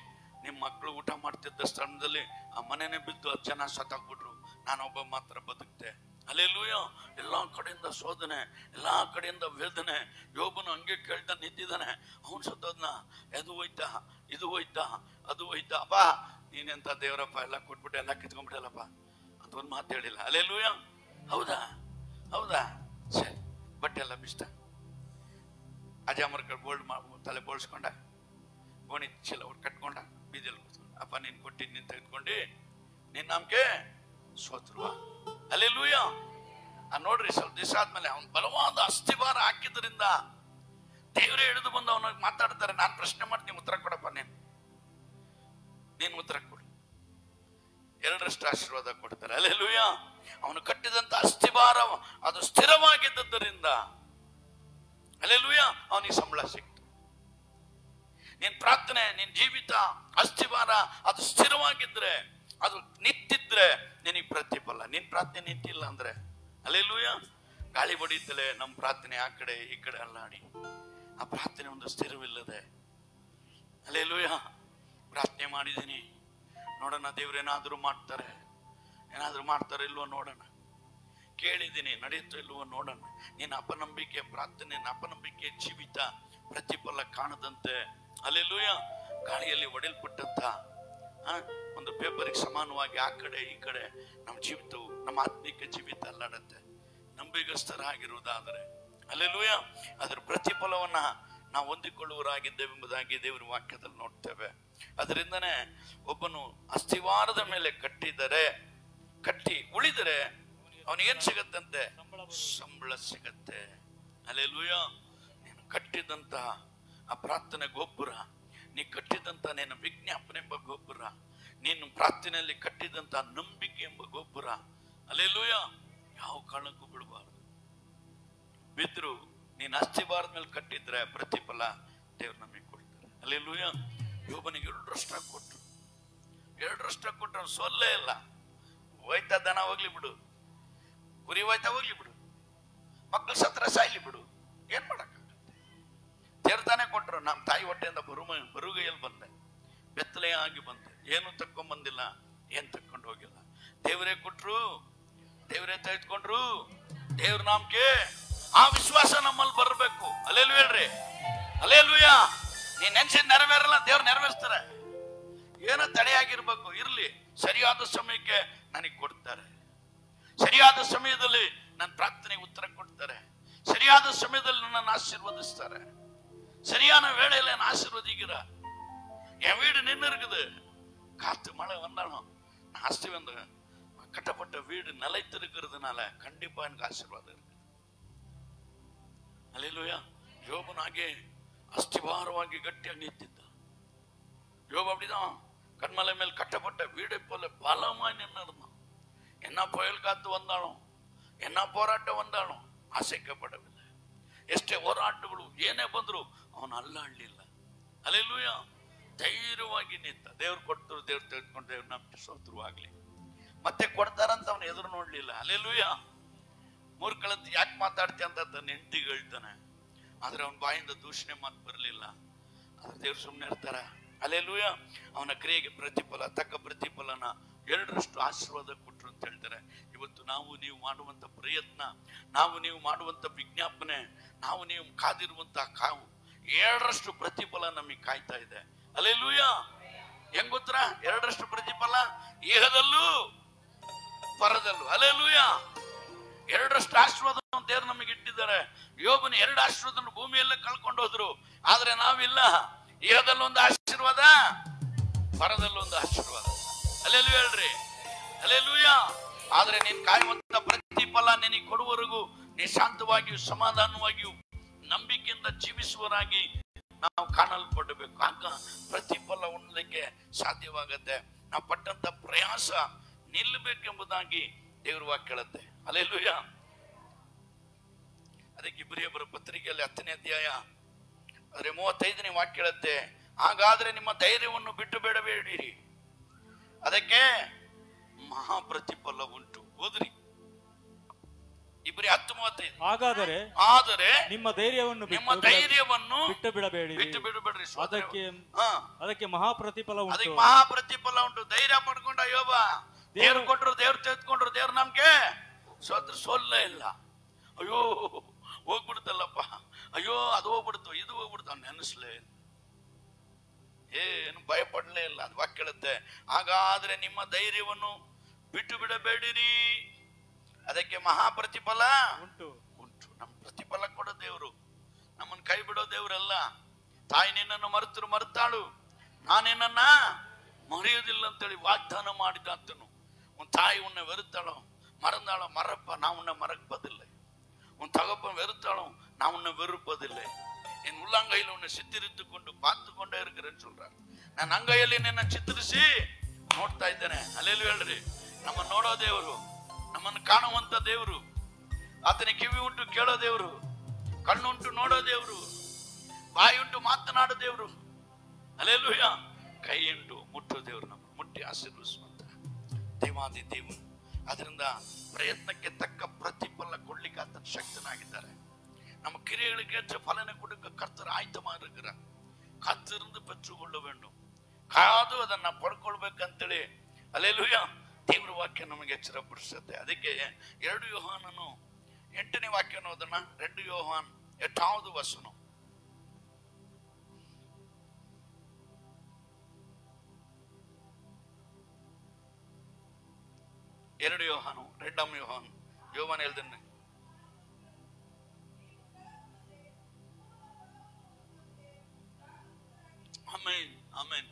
ನಿಮ್ಮ ಮಕ್ಕಳು ಊಟ ಮಾಡ್ತಿದ್ದ ಸ್ಥಳದಲ್ಲಿ ಆ ಮನೆನೇ ಬಿದ್ದು 10 ಜನ ಸತ್ತಾಗ್ಬಿಟ್ರು, ನಾನೊಬ್ಬ ಮಾತ್ರ ಬದುಕ್ತೆ. ಹಲ್ಲೆಲೂಯಾ. ಎಲ್ಲಾ ಕಡೆಯಿಂದ ಶೋಧನೆ, ಎಲ್ಲಾ ಕಡೆಯಿಂದ ವೇದನೆ. ಯೋಬನು ಹಂಗೆ ಕೇಳ್ತಾ ನಿಂತಿದ್ದಾನೆ, ಅವನ್ ಸತ್ತೋದ್ನ, ಅದು ಹೋಯ್ತಾ, ಇದು ಹೋಯ್ತಾ, ಅದು ಹೋಯ್ತಾ. ಅಪ್ಪ ನೀನೆಂತ ದೇವರಪ್ಪ, ಎಲ್ಲ ಕೊಟ್ಬಿಟ್ಟು ಎಲ್ಲ ಕಿತ್ಕೊಂಡ್ಬಿಟ್ಟಲ್ಲಪ್ಪ ಅಂತ ಒಂದು ಮಾತು ಹೇಳಿಲ್ಲ. ಹಲ್ಲೆಲೂಯಾ. ಹೌದಾ, ಹೌದಾ, ಸರಿ. ಬಟ್ಟೆ ಎಲ್ಲ ಬಿಷ್ಟ, ಅಜಾಮರ್ಗಳು ತಲೆ ಬೋಳ್ಸ್ಕೊಂಡ, ಗೋಣಿ ಚೀಲ ಕಟ್ಕೊಂಡ, ಬೀದಿಯಲ್ಲಿ ಕೂತ್ಕೊಂಡ. ಅಪ್ಪ ನೀನ್ ಕೊಟ್ಟಿದ್ ನೀನ್ ತೆಗೆದುಕೊಂಡು ನಿನ್ ನಂಬಿಕೆ ಸೋತ್ರುವ. ಹಲ್ಲೆಲೂಯಾ. ನೋಡ್ರಿ, ಸ್ವಲ್ಪ ದಿವಸ ಆದ್ಮೇಲೆ ಅವನ್ ಬಲವಾದ ಅಸ್ಥಿಭಾರ ಹಾಕಿದ್ರಿಂದ ದೇವರೇ ಹಿಡಿದು ಬಂದು ಅವನಿಗೆ ಮಾತಾಡ್ತಾರೆ. ನಾನ್ ಪ್ರಶ್ನೆ ಮಾಡ್ತೀನಿ, ಉತ್ತರ ಕೊಡಪ್ಪ, ನೀನ್ ಉತ್ತರ ಕೊಡು. 2ರಷ್ಟು ಆಶೀರ್ವಾದ ಕೊಡ್ತಾರೆ. ಹಲ್ಲೆಲೂಯಾ. ಅವನು ಕಟ್ಟಿದಂತ ಅಸ್ಥಿಭಾರ ಅದು ಸ್ಥಿರವಾಗಿದ್ದರಿಂದ ಹಲ್ಲೆಲೂಯಾ ಅವನಿಗೆ ಸಂಬಳ ಸಿಕ್ತು. ನಿನ್ ಪ್ರಾರ್ಥನೆ, ನಿನ್ ಜೀವಿತ ಅಸ್ಥಿಭಾರ ಅದು ಸ್ಥಿರವಾಗಿದ್ರೆ, ಅದು ನಿಂತಿದ್ರೆ ನಿನಗೆ ಪ್ರತಿಫಲ. ನಿನ್ ಪ್ರಾರ್ಥನೆ ನಿಂತಿಲ್ಲ ಅಂದ್ರೆ ಹಲ್ಲೆಲೂಯಾ, ಗಾಳಿ ಬಡಿತಲೆ ನಮ್ಮ ಪ್ರಾರ್ಥನೆ ಆ ಕಡೆ ಈ ಕಡೆ ಅಲ್ಲಾಡಿ, ಆ ಪ್ರಾರ್ಥನೆ ಒಂದು ಸ್ಥಿರವಿಲ್ಲದೆ. ಹಲ್ಲೆಲೂಯಾ. ಪ್ರಾರ್ಥನೆ ಮಾಡಿದ್ದೀನಿ, ನೋಡೋಣ ದೇವ್ರೇನಾದ್ರೂ ಮಾಡ್ತಾರೆ, ಏನಾದ್ರೂ ಮಾಡ್ತಾರೆ ಇಲ್ವೋ ನೋಡೋಣ. ಕೇಳಿದ್ದೀನಿ, ನಡೆಯುತ್ತೋ ಇಲ್ವೋ ನೋಡೋಣ. ನಿನ್ನ ಅಪನಂಬಿಕೆ ಪ್ರಾರ್ಥನೆ, ಅಪನಂಬಿಕೆ ಜೀವಿತ ಪ್ರತಿಫಲ ಕಾಣದಂತೆ ಹಲ್ಲೆಲೂಯಾ ಗಾಳಿಯಲ್ಲಿ ಒಡೆಯಲ್ಪಟ್ಟಂತ ಒಂದು ಪೇಪರ್ಗೆ ಸಮಾನವಾಗಿ ಆ ಕಡೆ ಈ ಕಡೆ ನಮ್ಮ ಜೀವಿತವು, ನಮ್ಮ ಆತ್ಮಿಕ ಜೀವಿತ ಅಲ್ಲಾಡತ್ತೆ. ನಂಬಿಗಸ್ತರಾಗಿರುವುದಾದರೆ ಹಲ್ಲೆಲೂಯಾ ಅದರ ಪ್ರತಿಫಲವನ್ನ ನಾವು ಹೊಂದಿಕೊಳ್ಳುವರಾಗಿದ್ದೇವೆಂಬುದಾಗಿ ದೇವರ ವಾಕ್ಯದಲ್ಲಿ ನೋಡ್ತೇವೆ. ಅದರಿಂದನೇ ಒಬ್ಬನು ಅಸ್ಥಿವಾರದ ಮೇಲೆ ಕಟ್ಟಿ ಉಳಿದರೆ ಅವನಿಗೇನ್ ಸಿಗತ್ತಂತೆ? ಸಂಬಳ ಸಿಗತ್ತೆ. ಹಲ್ಲೆಲೂಯಾ. ನೀನು ಕಟ್ಟಿದಂತಹ ಆ ಪ್ರಾರ್ಥನೆ ಗೋಪುರ, ನೀ ಕಟ್ಟಿದಂತ ನಿನ್ನ ವಿಜ್ಞಾಪನೆ ಎಂಬ ಗೋಪುರ, ನೀನು ಪ್ರಾರ್ಥನೆಯಲ್ಲಿ ಕಟ್ಟಿದಂತ ನಂಬಿಕೆ ಎಂಬ ಗೋಪುರ, ಹಲ್ಲೆಲೂಯಾ ಯಾವ ಕಾರಣಕ್ಕೂ ಬಿಡಬಾರದು. ಬಿದ್ರು ನೀನು ಅಸ್ಥಿಭಾರದ ಮೇಲೆ ಕಟ್ಟಿದ್ರೆ ಪ್ರತಿಫಲ ದೇವ್ರು ನಮಗೆ ಕೊಡ್ತಾರೆ. ಹಲ್ಲೆಲೂಯಾ. ಯೋಬನಿಗೆ 2ರಷ್ಟು ಕೊಟ್ರು. 2ರಷ್ಟು ಕೊಟ್ಟರು, ಸೊಲ್ಲೇ ಇಲ್ಲ. ಹೋಯ್ತಾ ದನ ಹೋಗ್ಲಿ ಬಿಡು, ಕುರಿ ಹೋಯ್ತಾ ಹೋಗ್ಲಿ ಬಿಡು, ಮಕ್ಕಳು ಸತ್ರ ಸಾಯ್ಲಿ ಬಿಡು, ಏನ್ ಮಾಡಕ್ಕಾಗತ್ತೆ? ದೇವ್ರತಾನೆ ಕೊಟ್ರು. ನಮ್ಮ ತಾಯಿ ಹೊಟ್ಟೆಯಿಂದ ಬರುಗೈಯಲ್ಲಿ ಬಂದೆ, ಬೆತ್ತಲೆ ಆಗಿ ಬಂದೆ, ಏನು ತಕ್ಕೊಂಡ್ ಬಂದಿಲ್ಲ, ಏನ್ ತಕ್ಕೊಂಡು ಹೋಗಿಲ್ಲ. ದೇವರೇ ಕೊಟ್ರು, ದೇವರೇ ತೆಗೆದುಕೊಂಡ್ರು. ದೇವ್ರ ನಂಬಿಕೆ, ಆ ವಿಶ್ವಾಸ ನಮ್ಮಲ್ಲಿ ಬರಬೇಕು. ಹಲ್ಲೆಲೂಯಾ ಹೇಳ್ರಿ, ಹಲ್ಲೆಲೂಯಾ. ನೀನ್ ನೆನ್ಸಿದ್ ನೆರವೇರಲ್ಲ, ದೇವ್ರು ನೆರವೇರಿಸ್ತಾರೆ. ಏನೋ ತಡೆಯಾಗಿರ್ಬೇಕು, ಇರ್ಲಿ, ಸರಿಯಾದ ಸಮಯಕ್ಕೆ ನನಗೆ ಕೊಡ್ತಾರೆ. ಸರಿಯಾದ ಸಮಯದಲ್ಲಿ ನನ್ನ ಪ್ರಾರ್ಥನೆಗೆ ಉತ್ತರ ಕೊಡ್ತಾರೆ. ಸರಿಯಾದ ಸಮಯದಲ್ಲಿ ನನ್ನನ್ನು ಆಶೀರ್ವದಿಸ್ತಾರೆ. சரியான வேளையில நான் ஆசீர்வதிக்கிற என் வீடு நின்று இருக்குது. காத்து மழை வந்தாலும் நான் ஆஸ்தி வந்து கட்டப்பட்ட வீடு நிலைத்திருக்கிறதுனால கண்டிப்பா எனக்கு ஆசீர்வாதம் இருக்கு. அல்லேலூயா. யோபனாಗೆ ಅಸ್ಥಿಭಾರವಾಗಿ ಗಟ್ಟಿಯಾಗಿ ನಿಂತಿದ್ದ. ಯೋಬ அப்படிதான் கண்மலை மேல் கட்டப்பட்ட வீடை போல பலமாய் நின்றிருந்தான். என்ன புயல் காத்து வந்தாலும் என்ன போರಾಟ வந்தாலும் ಅಸಹ್ಯಪಡವಿಲ್ಲ. ಎಷ್ಟೇ ಹೋರಾಟಗಳು ಏನೇ ಬಂದ್ರು ಅವನು ಅಲ್ಲಾಡ್ಲಿಲ್ಲ. ಹಲ್ಲೆಲೂಯಾ. ಧೈರ್ಯವಾಗಿ ನಿಂತ. ದೇವ್ರು ಕೊಟ್ಟರು, ದೇವ್ರು ತೆಗೆದುಕೊಂಡು, ದೇವ್ರು ನಮ್ಗೆ ಸೋತರು ಆಗ್ಲಿ, ಮತ್ತೆ ಕೊಡ್ತಾರಂತ ಅವನು ಎದುರು ನೋಡ್ಲಿಲ್ಲ. ಹಲ್ಲೆಲೂಯಾ. ಮೂರ್ಖಳಂತ ಯಾಕೆ ಮಾತಾಡ್ತಿ ಅಂತ ತನ್ನ ಹೆಂಡತಿಗೆ ಹೇಳ್ತಾನೆ. ಆದ್ರೆ ಅವನ ಬಾಯಿಂದ ದೂಷಣೆ ಮಾತು ಬರಲಿಲ್ಲ. ಆದ್ರೆ ದೇವ್ರು ಸುಮ್ಮನೆ ಇರ್ತಾರ. ಹಲ್ಲೆಲೂಯಾ. ಅವನ ಕ್ರಿಯೆಗೆ ಪ್ರತಿಫಲ, ತಕ್ಕ ಪ್ರತಿಫಲನ 2ರಷ್ಟು ಆಶೀರ್ವಾದ ಕೊಟ್ರು ಅಂತ ಹೇಳ್ತಾರೆ. ಇವತ್ತು ನಾವು ನೀವು ಮಾಡುವಂತ ಪ್ರಯತ್ನ, ನಾವು ನೀವು ಮಾಡುವಂತ ವಿಜ್ಞಾಪನೆ, ನಾವು ನೀವು ಕಾದಿರುವಂತ ಕಾವು 2ರಷ್ಟು ಪ್ರತಿಫಲ ನಮಗೆ ಕಾಯ್ತಾ ಇದೆ. ಹಲ್ಲೆಲೂಯಾ. ಹೆಂಗ್ ಗೊತ್ತಾ? 2ರಷ್ಟು ಪ್ರತಿಫಲ ಇಹದಲ್ಲೂ ಪರದಲ್ಲೂ. ಹಲ್ಲೆಲೂಯಾ. 2ರಷ್ಟು ಆಶೀರ್ವಾದ ದೇವರು ನಮಗೆ ಇಟ್ಟಿದ್ದಾರೆ. ಯೋಬನ 2 ಆಶೀರ್ವಾದ ಭೂಮಿಯಲ್ಲೇ ಕಳ್ಕೊಂಡು ಹೋದ್ರು. ಆದ್ರೆ ನಾವಿಲ್ಲ. ಇಹದಲ್ಲೊಂದು ಆಶೀರ್ವಾದ, ಪರದಲ್ಲೊಂದು ಆಶೀರ್ವಾದ. ಹಲ್ಲೆಲೂಯಾ ಹೇಳ್ರಿ. ಹಲ್ಲೆಲೂಯಾ. ಆದ್ರೆ ನೀನ್ ಕಾಯುವಂತ ಪ್ರತಿಫಲ ನಿನಗೆ ಕೊಡುವವರೆಗೂ ನೀ ಶಾಂತವಾಗಿಯೂ ಸಮಾಧಾನವಾಗಿಯೂ ನಂಬಿಕೆಯಿಂದ ಜೀವಿಸುವರಾಗಿ ನಾವು ಕಾಣಲ್ಪಡಬೇಕು. ಆಗ ಪ್ರತಿಫಲ ಉಣ್ಣಲಿಕ್ಕೆ ಸಾಧ್ಯವಾಗತ್ತೆ. ನಾವು ಪಟ್ಟಂತ ಪ್ರಯಾಸ ನಿಲ್ಲಬೇಕೆಂಬುದಾಗಿ ದೇವ್ರ ವಾಕ್ಯ ಹೇಳುತ್ತೆ. ಹಲ್ಲೆಲೂಯಾ. ಅದಕ್ಕೆ ಇಬ್ರಿಯರ ಪತ್ರಿಕೆಯಲ್ಲಿ 10ನೇ ಅಧ್ಯಾಯ ಆದ್ರೆ 35ನೇ ವಾಕ್ಯ ಹೇಳುತ್ತೆ, ಹಾಗಾದ್ರೆ ನಿಮ್ಮ ಧೈರ್ಯವನ್ನು ಬಿಟ್ಟು ಬೇಡಬೇಡಿರಿ, ಅದಕ್ಕೆ ಮಹಾಪ್ರತಿಫಲ ಉಂಟು. ಓದ್ರಿ ಇಬ್ರಿ 10:35. ಆದರೆ ನಿಮ್ಮ ಧೈರ್ಯವನ್ನು ಬಿಟ್ಟು ಬಿಡಬೇಡ್ರಿ. ಅದಕ್ಕೆ ಮಹಾಪ್ರತಿಫಲ ಉಂಟು. ಅದಕ್ಕೆ ಮಹಾಪ್ರತಿಫಲ ಉಂಟು. ಧೈರ್ಯ ಪಡ್ಕೊಂಡ ಯೋಬ. ದೇವ್ರು ಕೊಟ್ಟರು, ದೇವ್ರು ತೆಗೆದುಕೊಂಡ್ರು, ದೇವ್ರು ನಮ್ಗೆ ಸೋಲ್ಲೇ ಇಲ್ಲ. ಅಯ್ಯೋ ಹೋಗ್ಬಿಡ್ತಲ್ಲಪ್ಪ, ಅಯ್ಯೋ ಅದು ಹೋಗ್ಬಿಡ್ತು, ಇದು ಹೋಗ್ಬಿಡ್ತು, ಅವ್ನು ನೆನೆಸ್ಲೇ ಇಲ್ಲ, ಏನು ಭಯ ಪಡ್ಲೇ ಇಲ್ಲ. ಅದು ವಾಕ್ಯ ಹೇಳುತ್ತೆ, ಹಾಗಾದ್ರೆ ನಿಮ್ಮ ಧೈರ್ಯವನ್ನು ಬಿಟ್ಟು ಬಿಡಬೇಡಿರಿ, ಅದಕ್ಕೆ ಮಹಾಪ್ರತಿಫಲ ಉಂಟು. ನಮ್ಮ ಪ್ರತಿಫಲ ಕೊಡೋ ದೇವ್ರು, ನಮ್ಮನ್ನು ಕೈ ಬಿಡೋ ದೇವ್ರಲ್ಲ. ತಾಯಿ ನಿನ್ನನ್ನು ಮರೆತಾಳು, ನಾನಿನ್ನ ಮರೆಯೋದಿಲ್ಲ ಅಂತೇಳಿ ವಾಗ್ದಾನ ಮಾಡಿದ ಅಂತನು. உன் தாய் உன்னை வெறுத்தாலும் மறந்தாலும் மறப்ப நான் உன்னை மறப்பதில்லை. உன் தகப்பன் வெறுத்தாலும் நான் உன்னை வெறுப்பதில்லை. என் உள்ளங்கையில் உன்னை சித்தரித்துக் கொண்டு பார்த்து கொண்டே இருக்கிறேன்னு சொல்றார். ನಾನು ಅಂಗೈಯಲ್ಲಿ ನಿನ್ನ ಚಿತ್ರಿಸಿ ನೋಡ್ತಾ ಇದ್ದೇನೆ. ಹಲ್ಲೆಲೂಯಾ ಹೇಳ್ರಿ. ನಮ್ಮ ನೋಡೋ ದೇವರು, ನಮ್ಮನ್ನು ಕಾಣುವಂತ ದೇವರು, ಆತನಿಗೆ ಕಿವಿ ಉಂಟು ಕೇಳೋ ದೇವರು, ಕಣ್ಣುಂಟು ನೋಡೋ ದೇವರು, ಬಾಯಿ ಉಂಟು ಮಾತನಾಡೋ ದೇವರು. ಹಲ್ಲೆಲೂಯಾ. ಕೈ ಉಂಟು ಮುಟ್ಟೋ ದೇವರು, ನಮ್ಮ ಮುಟ್ಟಿ ಆಶೀರ್ವದಿಸುವಂತ ದೇವಾದಿ ದೇವರು. ಅದರಿಂದ ಪ್ರಯತ್ನಕ್ಕೆ ತಕ್ಕ ಪ್ರತಿಫಲ ಕೊಡ್ಲಿಕ್ಕೆ ಆತನ ಶಕ್ತನಾಗಿದ್ದಾರೆ. நம்ம கிரியைகளுக்கு ஏற்ற பலனை கொடுக்க கர்த்தர் ஆயத்தமா இருக்கிறார். காத்திருந்து பெற்றுக்கொள்ள வேண்டும், ಕಾದು ಅದನ್ನ ಪಡ್ಕೊಳ್ಬೇಕಂತೇಳಿ ಹಲ್ಲೆಲೂಯಾ ದೇವರ ವಾಕ್ಯ ನಮಗೆ ಎಚ್ಚರಪಡಿಸುತ್ತೆ. ಅದಕ್ಕೆ 2 ಯೋಹಾನನು 8ನೇ ವಾಕ್ಯವನ್ನು ಓದೋಣ. 2 ಯೋಹಾನ್ 8வது ವಚನ. 2 யோவான் 2ஆம் யோவான் எழுதுன ஆமென் ஆமென்.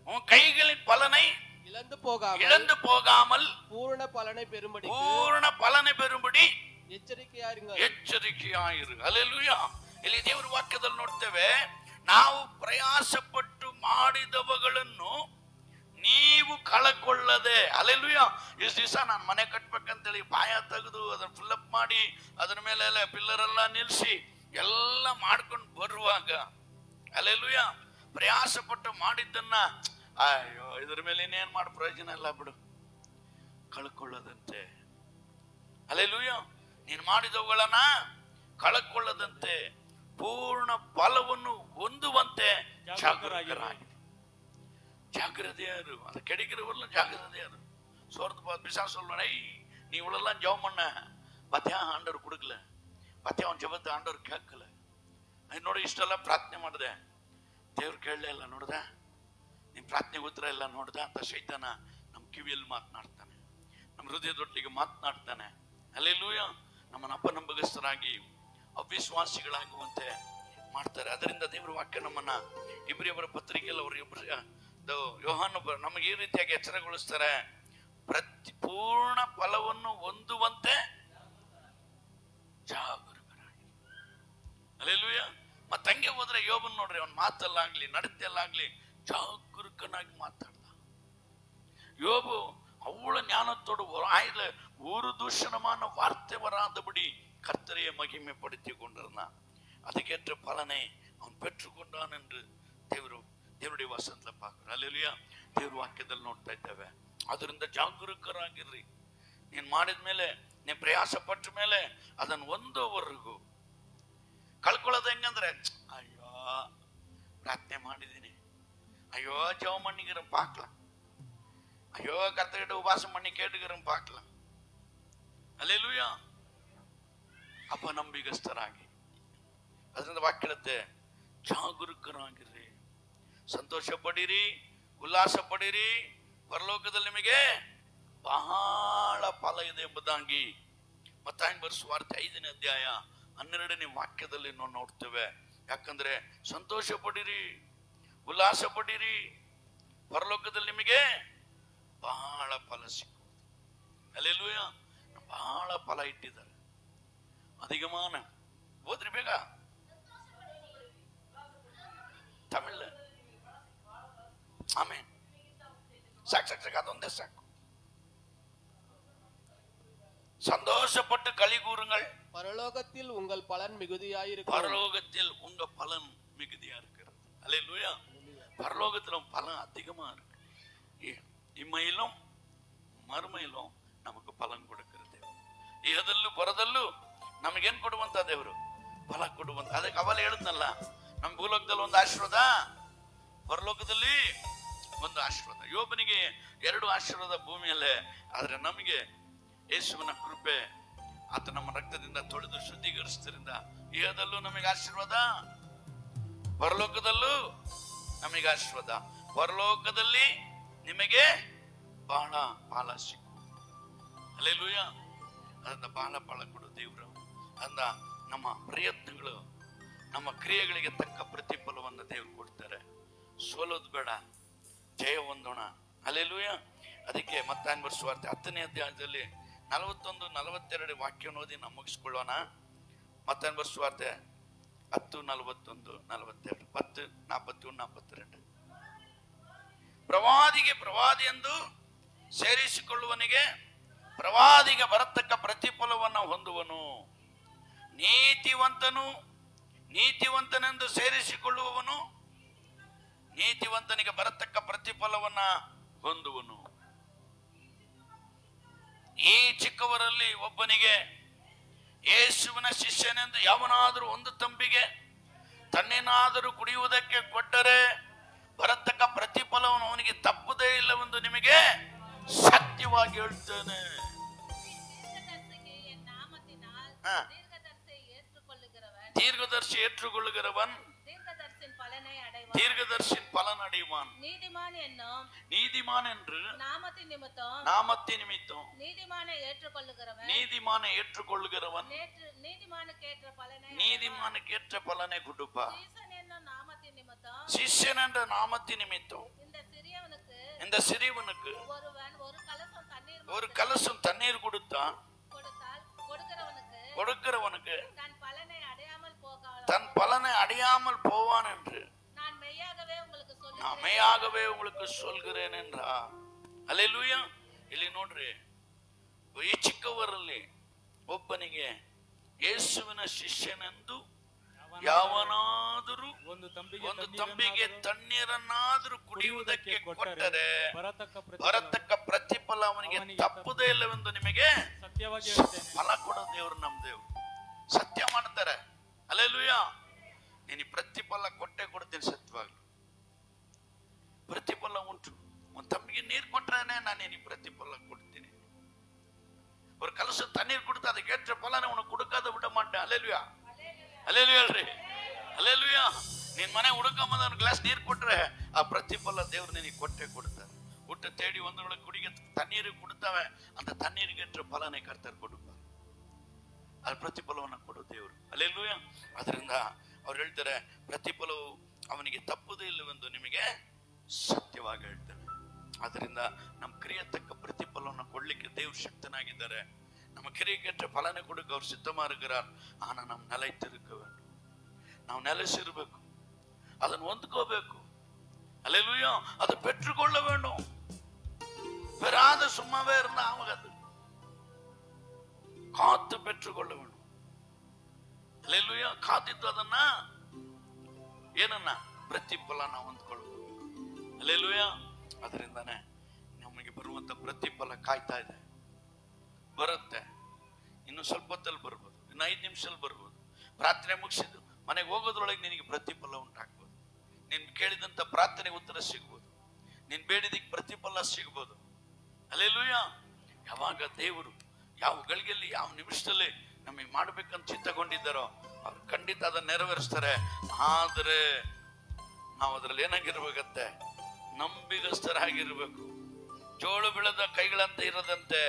உன் கைகளின் பலனை இழந்து போகாமல் பூரண பலனை பெறும்படி ಎಚ್ಚರಿಕೆಯಾಗಿರು. ಹಲ್ಲೆಲೂಯಾ. ಇಲ್ಲಿ ದೇವರ ವಾಕ್ಯದಲ್ಲಿ ನೋಡ್ತೇವೆ, ನಾವು ಪ್ರಯಾಸಪಟ್ಟು ಮಾಡಿದವುಗಳನ್ನು ನೀವು ಕಳಕೊಳ್ಳದೆ. ಹಲ್ಲೆಲೂಯಾ. ಇಷ್ಟು ದಿವಸ ನಾನು ಮನೆ ಕಟ್ಬೇಕಂತೇಳಿ ಪಾಯ ತೆಗೆದು ಅದನ್ನ ಫಿಲ್ಅಪ್ ಮಾಡಿ ಅದರ ಮೇಲೆ ಪಿಲ್ಲರ್ ಎಲ್ಲ ನಿಲ್ಸಿ ಎಲ್ಲ ಮಾಡ್ಕೊಂಡು ಬರುವಾಗ, ಹಲ್ಲೆಲೂಯಾ, ಪ್ರಯಾಸಪಟ್ಟು ಮಾಡಿದ್ದನ್ನ ಅಯ್ಯೋ ಇದ್ರ ಮೇಲೆ ಇನ್ನೇನ್ ಮಾಡೋ ಪ್ರಯೋಜನ ಇಲ್ಲ ಬಿಡು, ಕಳ್ಕೊಳ್ಳದಂತೆ. ಹಲ್ಲೆಲೂಯಾ. ನೀನು ಮಾಡಿದವುಗಳನ್ನ ಕಳಕೊಳ್ಳದಂತೆ ಪೂರ್ಣ ಫಲವನ್ನು ಹೊಂದುವಂತೆ ஜாகிரதையாரு. அந்த கிடைக்கிறவரெல்லாம் ஜாகிரதையாரு. சோர்ந்து பார்த்து பிசா சொல்றேன், நீ இவ்வளெல்லாம் ஜெபம் பண்ண பத்தியா, ஆண்டவர் கொடுக்கல, பத்தியா அவன் ஜெபத்தை ஆண்டவர் கேட்கல, என்னோட ಇಷ್ಟ ಎಲ್ಲ ಪ್ರಾರ್ಥನೆ ಮಾಡಿದೆ, ದೇವ್ರು ಕೇಳಲೇ ಇಲ್ಲ, ನೋಡ್ದ ನೀನ್ ಪ್ರಾರ್ಥನೆ ಉತ್ತರ ಇಲ್ಲ ನೋಡ್ದ ಅಂತ ಶೈತಾನ ನಮ್ಮ ಕಿವಿಯಲ್ಲಿ ಮಾತನಾಡ್ತಾನೆ, ನಮ್ಮ ಹೃದಯದೊಟ್ಟಿಗೆ ಮಾತನಾಡ್ತಾನೆ. ಹಲ್ಲೆಲೂಯಾ. ನಮ್ಮನ್ನ ಅಪನಂಬಿಗಸ್ತರಾಗಿ ಅವಿಶ್ವಾಸಿಗಳಾಗುವಂತೆ ಮಾಡ್ತಾರೆ. ಅದರಿಂದ ದೇವರ ವಾಕ್ಯ ನಮ್ಮನ್ನ ಇಬ್ರಿಯವರ ಪತ್ರಿಕೆಯಲ್ಲಿ ಅವರು ಯೋಹಾನ ನಮಗೆ ಈ ರೀತಿಯಾಗಿ ಎಚ್ಚರಗೊಳಿಸ್ತಾರೆ, ಪೂರ್ಣ ಫಲವನ್ನು ಹೊಂದುವಂತೆ ಜಾಗರೂಕರಾಗಿ. ಹಲ್ಲೆಲೂಯಾ. ಮತ್ತೆ ಹಂಗೆ ಹೋದ್ರೆ ಯೋಬನ್ ನೋಡ್ರಿ, ಅವನ ಮಾತಲ್ಲಾಗ್ಲಿ ನಡತೆಯಲ್ಲಾಗ್ಲಿ ಜಾಗರೂಕನಾಗಿ ಮಾತಾಡ್ದ. யோபு அவ்வளவு ஞானத்தோடு ஆயில ஒரு தூஷணமான வார்த்தை வராதபடி கர்த்தரையை மகிமைப்படுத்தி கொண்டிருந்தான். அதுக்கேற்ற பலனை அவன் பெற்றுக்கொண்டான் என்று ದೇವರುடைய ವಸಂತಲ பார்க்கிறோம். அல்லேலூயா. ದೇವರ ವಾಕ್ಯದಲ್ಲಿ ನೋಡ್ತಾ ಇದ್ದೇವೆ. ಅದರಿಂದ ಜಾಗರೂಕರಾಗಿರ್ರಿ. ನೀನು ಮಾಡಿದ ಮೇಲೆ, ನೀನು ಪ್ರಯಾಸ ಪಟ್ಟ ಮೇಲೆ ಅದನ್ನು ಒಂದೋವರೆಗೂ ಕಳ್ಕೊಳ್ಳೋದು ಹೆಂಗಂದ್ರೆ, ಅಯ್ಯೋ ಪ್ರಾರ್ಥನೆ ಮಾಡಿದ್ದೀನಿ, ಅಯ್ಯೋ ಜವ ಮಣ್ಣಿಗಿರ ಪಾಕ್ಲ, ಅಯ್ಯೋ ಕರ್ತಗಿಡ ಉಪವಾಸ ಮಣ್ಣಿ ಕೇಟಗಿರ ಪಾಕ್ಲ. அல்லேலூயா. ಅಪನಂಬಿಗಸ್ತರಾಗಿ, ಅದರಿಂದ ವಾಕ್ಯ ಹೇಳುತ್ತೆ, ಜಾಗರೂಕರಾಗಿರ್ರಿ, ಸಂತೋಷ ಪಡಿರಿ, ಉಲ್ಲಾಸ ಪಡಿರಿ, ಪರಲೋಕದಲ್ಲಿ ನಿಮಗೆ ಬಹಳ ಫಲ ಇದೆ ಎಂಬುದಾಗಿ ಮತ್ತಾಯನ ಬರೆಸುವಾರ್ತೆ 5ನೇ ಅಧ್ಯಾಯ 12ನೇ ವಾಕ್ಯದಲ್ಲಿ ನಾವು ನೋಡ್ತೇವೆ. ಯಾಕಂದ್ರೆ ಸಂತೋಷ ಪಡಿರಿ, ಉಲ್ಲಾಸ ಪಡಿರಿ, ಪರಲೋಕದಲ್ಲಿ ನಿಮಗೆ ಬಹಳ ಫಲ ಸಿಕ್ಕುವುದು. அல்லேலூயா. ಬಹಳ ಫಲ ಇಟ್ಟಿದ್ದಾರೆ. ಅಧಿಗಮಾನ ಓದ್ರಿ ಬೇಗ, ತಮಿಳ್. ಆಮೇನ್. ಸಾಕು ಅದೊಂದೇ ಸಾಕು. சந்தோஷப்பட்டு களி கூறுங்கள், பரலோகத்தில் உங்கள் பலன் மிகுதியாயிருக்கும். பரலோகத்தில் உங்க பலன் மிகுதியா இருக்கிறது. அல்லேலூயா. பரலோகத்திலும் பலன் அதிகமா இருக்கு. இம்மையிலும் ಮರುಮೈಲೂ ನಮಗೆ ಫಲನ್ ಕೊಡುತ್ತಿರುತ್ತೆ. ಇಹದಲ್ಲೂ ಪರದಲ್ಲೂ ನಮಗೇನ್ ಕೊಡುವಂತ ದೇವರು ಫಲ ಕೊಡುವಂತ. ಅದಕ್ಕೆ ಅವಲ್ಲ ಹೇಳಿದ್ನಲ್ಲ, ನಮ್ಮ ಭೂಲೋಕದಲ್ಲಿ ಒಂದು ಆಶೀರ್ವಾದ, ಪರಲೋಕದಲ್ಲಿ ಒಂದು ಆಶೀರ್ವಾದ. ಯೋಬನಿಗೆ 2 ಆಶೀರ್ವಾದ ಭೂಮಿಯಲ್ಲೇ, ಆದ್ರೆ ನಮಗೆ ಯೇಸುವಿನ ಕೃಪೆ, ಆತ ನಮ್ಮ ರಕ್ತದಿಂದ ತೊಳೆದು ಶುದ್ಧೀಕರಿಸಿದ್ರಿಂದ ಇಹದಲ್ಲೂ ನಮಗೆ ಆಶೀರ್ವಾದ, ಪರಲೋಕದಲ್ಲೂ ನಮಗೆ ಆಶೀರ್ವಾದ. ಪರಲೋಕದಲ್ಲಿ ನಿಮಗೆ ಬಹಳ ಫಲ ಸಿಕ್ಕು. அல்லேலூயா. ಅದನ್ನ ಬಹಳ ಫಲ ಕೊಡು ದೇವರು. ಅಂದ ನಮ್ಮ ಪ್ರಯತ್ನಗಳು, ನಮ್ಮ ಕ್ರಿಯೆಗಳಿಗೆ ತಕ್ಕ ಪ್ರತಿಫಲವನ್ನು ದೇವರು ಕೊಡ್ತಾರೆ. ಸೋಲೋದು ಬೇಡ, ಜಯ ಹೊಂದೋಣ. அல்லேலೂಯಾ. ಅದಕ್ಕೆ ಮತ್ತಾಯನ ಬರೆಸುವಾರ್ತೆ 10ನೇ ಅಧ್ಯಾಯದಲ್ಲಿ 41, 42 ವಾಕ್ಯ ಓದಿ ನಾವು ಮುಗಿಸ್ಕೊಳ್ಳೋಣ. ಮತ್ತಾಯನ ಬರೆಸುವಾರ್ತೆ 10, 41, 42, 10, 41, 42. ಪ್ರವಾದಿಗೆ ಪ್ರವಾದಿ ಎಂದು ಸೇರಿಸಿಕೊಳ್ಳುವನಿಗೆ ಪ್ರವಾದಿಗೆ ಬರತಕ್ಕ ಪ್ರತಿಫಲವನ್ನು ಹೊಂದುವನು. ನೀತಿವಂತನೆಂದು ಸೇರಿಸಿಕೊಳ್ಳುವವನು ನೀತಿವಂತನಿಗೆ ಬರತಕ್ಕ ಪ್ರತಿಫಲವನ್ನ ಹೊಂದುವನು. ಈ ಚಿಕ್ಕವರಲ್ಲಿ ಒಬ್ಬನಿಗೆ ಯೇಸುವಿನ ಶಿಷ್ಯನೆಂದು ಯಾವನಾದರೂ ಒಂದು ತಂಬಿಗೆ ತನ್ನೇನಾದರೂ ಕುಡಿಯುವುದಕ್ಕೆ ಕೊಟ್ಟರೆ ಬರತಕ್ಕ ಪ್ರತಿಫಲವನ್ನು ಅವನಿಗೆ ತಪ್ಪುದೇ ಇಲ್ಲವೆಂದು ನಿಮಗೆ ಸತ್ಯವಾಗಿ ಹೇಳ್ತೇನೆ. தீர்க்கதரிசி ஏற்றுக்கொள்ளுகிறவன் தீர்க்கதரிசியின் பலன் அடைவான். நீதிமான் என்று நாமத்தின் நிமித்தம் நீதிமானை ஏற்றுக்கொள்ளுகிறவன் நீதிமானுக்கு ஏற்ற பலனை கொடுப்பார். சிஷ்யன் என்ற நாமத்தின் நிமித்தம் இந்த சிறியவனுக்கு ஒரு கலசம் தண்ணீர் கொடுத்தான். கொடுக்கிறவனுக்கு தன் பலனை அடையாமல் போவான் என்று நான் மெய்யாகவே உங்களுக்கு சொல்கிறேன் என்றார். அல்லேலೂಯಾ. ಇಲ್ಲಿ ನೋಡ್ರಿ, ಈ ಚಿಕ್ಕವರಲ್ಲಿ ಒಬ್ಬನಿಗೆ ಯೇಸುವಿನ ಶಿಷ್ಯನೆಂದು ಯಾವನಾದರೂ ಒಂದು ತಂಬಿಗೆ ತಣ್ಣೀರನ್ನಾದರೂ ಕುಡಿಯುವುದಕ್ಕೆ ಕೊಟ್ಟರೆ ಬರತಕ್ಕ ಪ್ರತಿಫಲ ಅವನಿಗೆ ತಪ್ಪುದೇ ಇಲ್ಲವೆಂದು ನಿಮಗೆ ಫಲ ಕೊಡೋ ದೇವರು ನಮ್ಮ ದೇವರು. ಸತ್ಯ ಮಾಡ್ತಾರೆ. அல்லேலூயா. ನೀನು ಪ್ರತಿಫಲ ಕೊಟ್ಟೆ ಕೊಡ್ತೀನಿ. ಸತ್ಯವಾಗ್ಲು ಪ್ರತಿಫಲ ಉಂಟು. ಒಂದು ತಂಬಿಗೆ ನೀರು ಕೊಟ್ರೇನೆ ನಾನು ನಿನಗೆ ಪ್ರತಿಫಲ ಕೊಡ್ತೀನಿ. ஒரு கலசம் தண்ணீர் கொடுத்து அதை கேட்ட பலனை உனக்கு கொடுக்காத விட மாட்டேன். அல்லேலூயா. அல்லேலூயா ಹೇಳ್ರಿ. அல்லேலூயா. ನಿನ್ ಮನೆ ಹುಡುಕಮ್ಮ ಒಂದು ಗ್ಲಾಸ್ ನೀರು ಕೊಟ್ರೆ ಆ ಪ್ರತಿಫಲ ದೇವರು ನಿನಗೆ ಕೊಟ್ಟೆ ಕೊಡ್ತಾರೆ. ಊಟ ತೇಡಿ ಒಂದು ಕುಡಿಗೆ ತಣ್ಣೀರು ಕೊಡ್ತಾವೆ, ಅಂತ ತಣ್ಣೀರಿಗೆ ಏற்ற பலனை ಕರ್ತರು ಕೊಡುತ್ತಾರೆ. ಅದು ಪ್ರತಿಫಲವನ್ನು ಕೊಡು ದೇವರು. அல்லேலூயா. ಅದರಿಂದ ಅವ್ರು ಹೇಳ್ತಾರೆ, ಪ್ರತಿಫಲವು ಅವನಿಗೆ ತಪ್ಪುದೇ ಇಲ್ಲವೆಂದು ನಿಮಗೆ ಸತ್ಯವಾಗಿ ಹೇಳ್ತಾರೆ. ಅದರಿಂದ ನಮ್ಮ ಕ್ರಿಯೆ ತಕ್ಕ ಪ್ರತಿಫಲವನ್ನು ಕೊಡ್ಲಿಕ್ಕೆ ದೇವ್ರು ಶಕ್ತನಾಗಿದ್ದಾರೆ. நம்ம கிரியைக்கேற்ற பலனை கொடுக்க அவர் சித்தமா இருக்கிறார். ஆனா நாம் நிலைத்திருக்க வேண்டும். ನಾವು ನೆಲೆಸಿರಬೇಕು, ಅದನ್ನು ಹೊಂದ್ಕೋಬೇಕು. அல்லேலூயா. அதை பெற்றுக்கொள்ள வேண்டும். பெறாத சும்மாவே இருந்தா ஆகாது. காத்து பெற்றுக்கொள்ள வேண்டும். அல்லேலூயா. ಕಾದಿದ್ದು ಅದನ್ನ ಏನನ್ನ ಪ್ರತಿಫಲ ನಾವು ಹೊಂದ್ಕೊಳ್ಬೇಕು. அல்லேಲೂಯಾ. ಅದರಿಂದಾನೆ ನಮಗೆ ಬರುವಂತ ಪ್ರತಿಫಲ ಕಾಯ್ತಾ ಇದೆ, ಬರುತ್ತೆ. ಇನ್ನು ಸ್ವಲ್ಪ ಹೊತ್ತಲ್ಲಿ ಬರ್ಬೋದು, ಇನ್ನು 5 ನಿಮಿಷದಲ್ಲಿ ಬರ್ಬೋದು. ಪ್ರಾರ್ಥನೆ ಮುಗಿಸಿದ್ದು ಮನೆಗೆ ಹೋಗೋದ್ರೊಳಗೆ ನಿನಗೆ ಪ್ರತಿಫಲ ಉಂಟಾಗ್ಬೋದು. ನೀನ್ ಕೇಳಿದಂತ ಪ್ರಾರ್ಥನೆಗೆ ಉತ್ತರ ಸಿಗ್ಬೋದು, ನೀನ್ ಬೇಡಿದಕ್ಕೆ ಪ್ರತಿಫಲ ಸಿಗ್ಬೋದು. அல்லேಲೂಯಾ. ಯಾವಾಗ ದೇವರು ಯಾವ ಗಳಿಗೆಯಲ್ಲಿ ಯಾವ ನಿಮಿಷದಲ್ಲಿ ನಮಗೆ ಮಾಡ್ಬೇಕಂತ ಚಿತ್ತಗೊಂಡಿದ್ದಾರೋ ಅವ್ರು ಖಂಡಿತ ಅದನ್ನ ನೆರವೇರಿಸ್ತಾರೆ. ಆದ್ರೆ ನಾವು ಅದ್ರಲ್ಲಿ ಏನಾಗಿರ್ಬೇಕಂತೆ, ನಂಬಿಗಸ್ತರಾಗಿರ್ಬೇಕು. ಜೋಳು ಬೆಳೆದ ಕೈಗಳಂತ ಇರದಂತೆ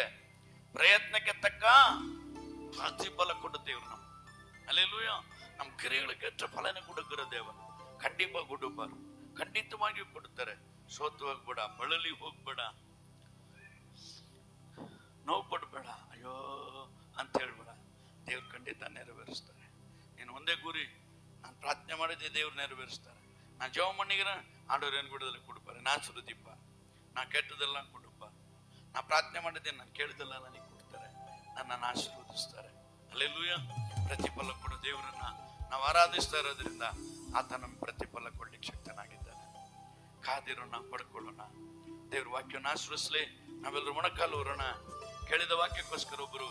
ಪ್ರಯತ್ನಕ್ಕೆ ತಕ್ಕ ಪ್ರತಿಫಲ ಕೊಡ ದೇವ್ರು ನಮ್ಮ. அல்லேலூயா. ನಮ್ಮ ಕ್ರಿಯೆಗಳಿಗೆ ಕೆಟ್ಟ ಫಲನೆ ಕೊಡುತ್ತಿರೋ ದೇವರು ಖಂಡಿತ ಕೊಡಬಾರು, ಖಂಡಿತವಾಗಿಯೂ ಕೊಡುತ್ತಾರೆ. ಸೋತು ಹೋಗ್ಬೇಡ, ಬಳಲಿ ಹೋಗ್ಬೇಡ, ನೋವು ಪಡ್ಬೇಡ, ಅಯ್ಯೋ ಅಂತ ಹೇಳ್ಬೇಡ. ದೇವ್ರು ಖಂಡಿತ ನೆರವೇರಿಸ್ತಾರೆ. ನೀನು ಒಂದೇ ಗುರಿ, ನಾನು ಪ್ರಾರ್ಥನೆ ಮಾಡಿದ್ದೆ ದೇವ್ರು ನೆರವೇರಿಸ್ತಾರೆ. ನಾ ಜವ ಮಣ್ಣಿಗೆ ಆಡೋರು ಏನು ಬಿಡೋದಲ್ಲಿ ಕೊಡ್ಪಾರೆ, ನಾ ಸುರುದಿಪ್ಪ, ನಾ ಕೆಟ್ಟದೆಲ್ಲ ಕೊಡಪ್ಪ, ನಾ ಪ್ರಾರ್ಥನೆ ಮಾಡಿದ್ದೆ ನಾನು ಕೇಳಿದೆಲ್ಲ ನನಗೆ ಕೊಡ್ತಾರೆ, ನನ್ನನ್ನು ಆಶೀರ್ವದಿಸ್ತಾರೆ. அல்லேலூಯಾ. ಪ್ರತಿಫಲ ಕೊಡು ದೇವರನ್ನ ನಾವು ಆರಾಧಿಸ್ತಾ ಇರೋದ್ರಿಂದ ಆತ ನಮ್ಮ ಪ್ರತಿಫಲ ಕೊಡ್ಲಿಕ್ಕೆ ಶಕ್ತನಾಗಿದ್ದಾನೆ. ಕಾದಿರೋಣ, ಪಡ್ಕೊಳ್ಳೋಣ. ದೇವ್ರ ವಾಕ್ಯವನ್ನು ಆಶ್ರಯಿಸಲಿ. ನಾವೆಲ್ಲರೂ ಮೊಣಕಾಲು ಹೊರೋಣ. ಕೇಳಿದ ವಾಕ್ಯಕ್ಕೋಸ್ಕರ ಒಬ್ಬರು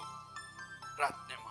ಪ್ರಾರ್ಥನೆ ಮಾಡಿ.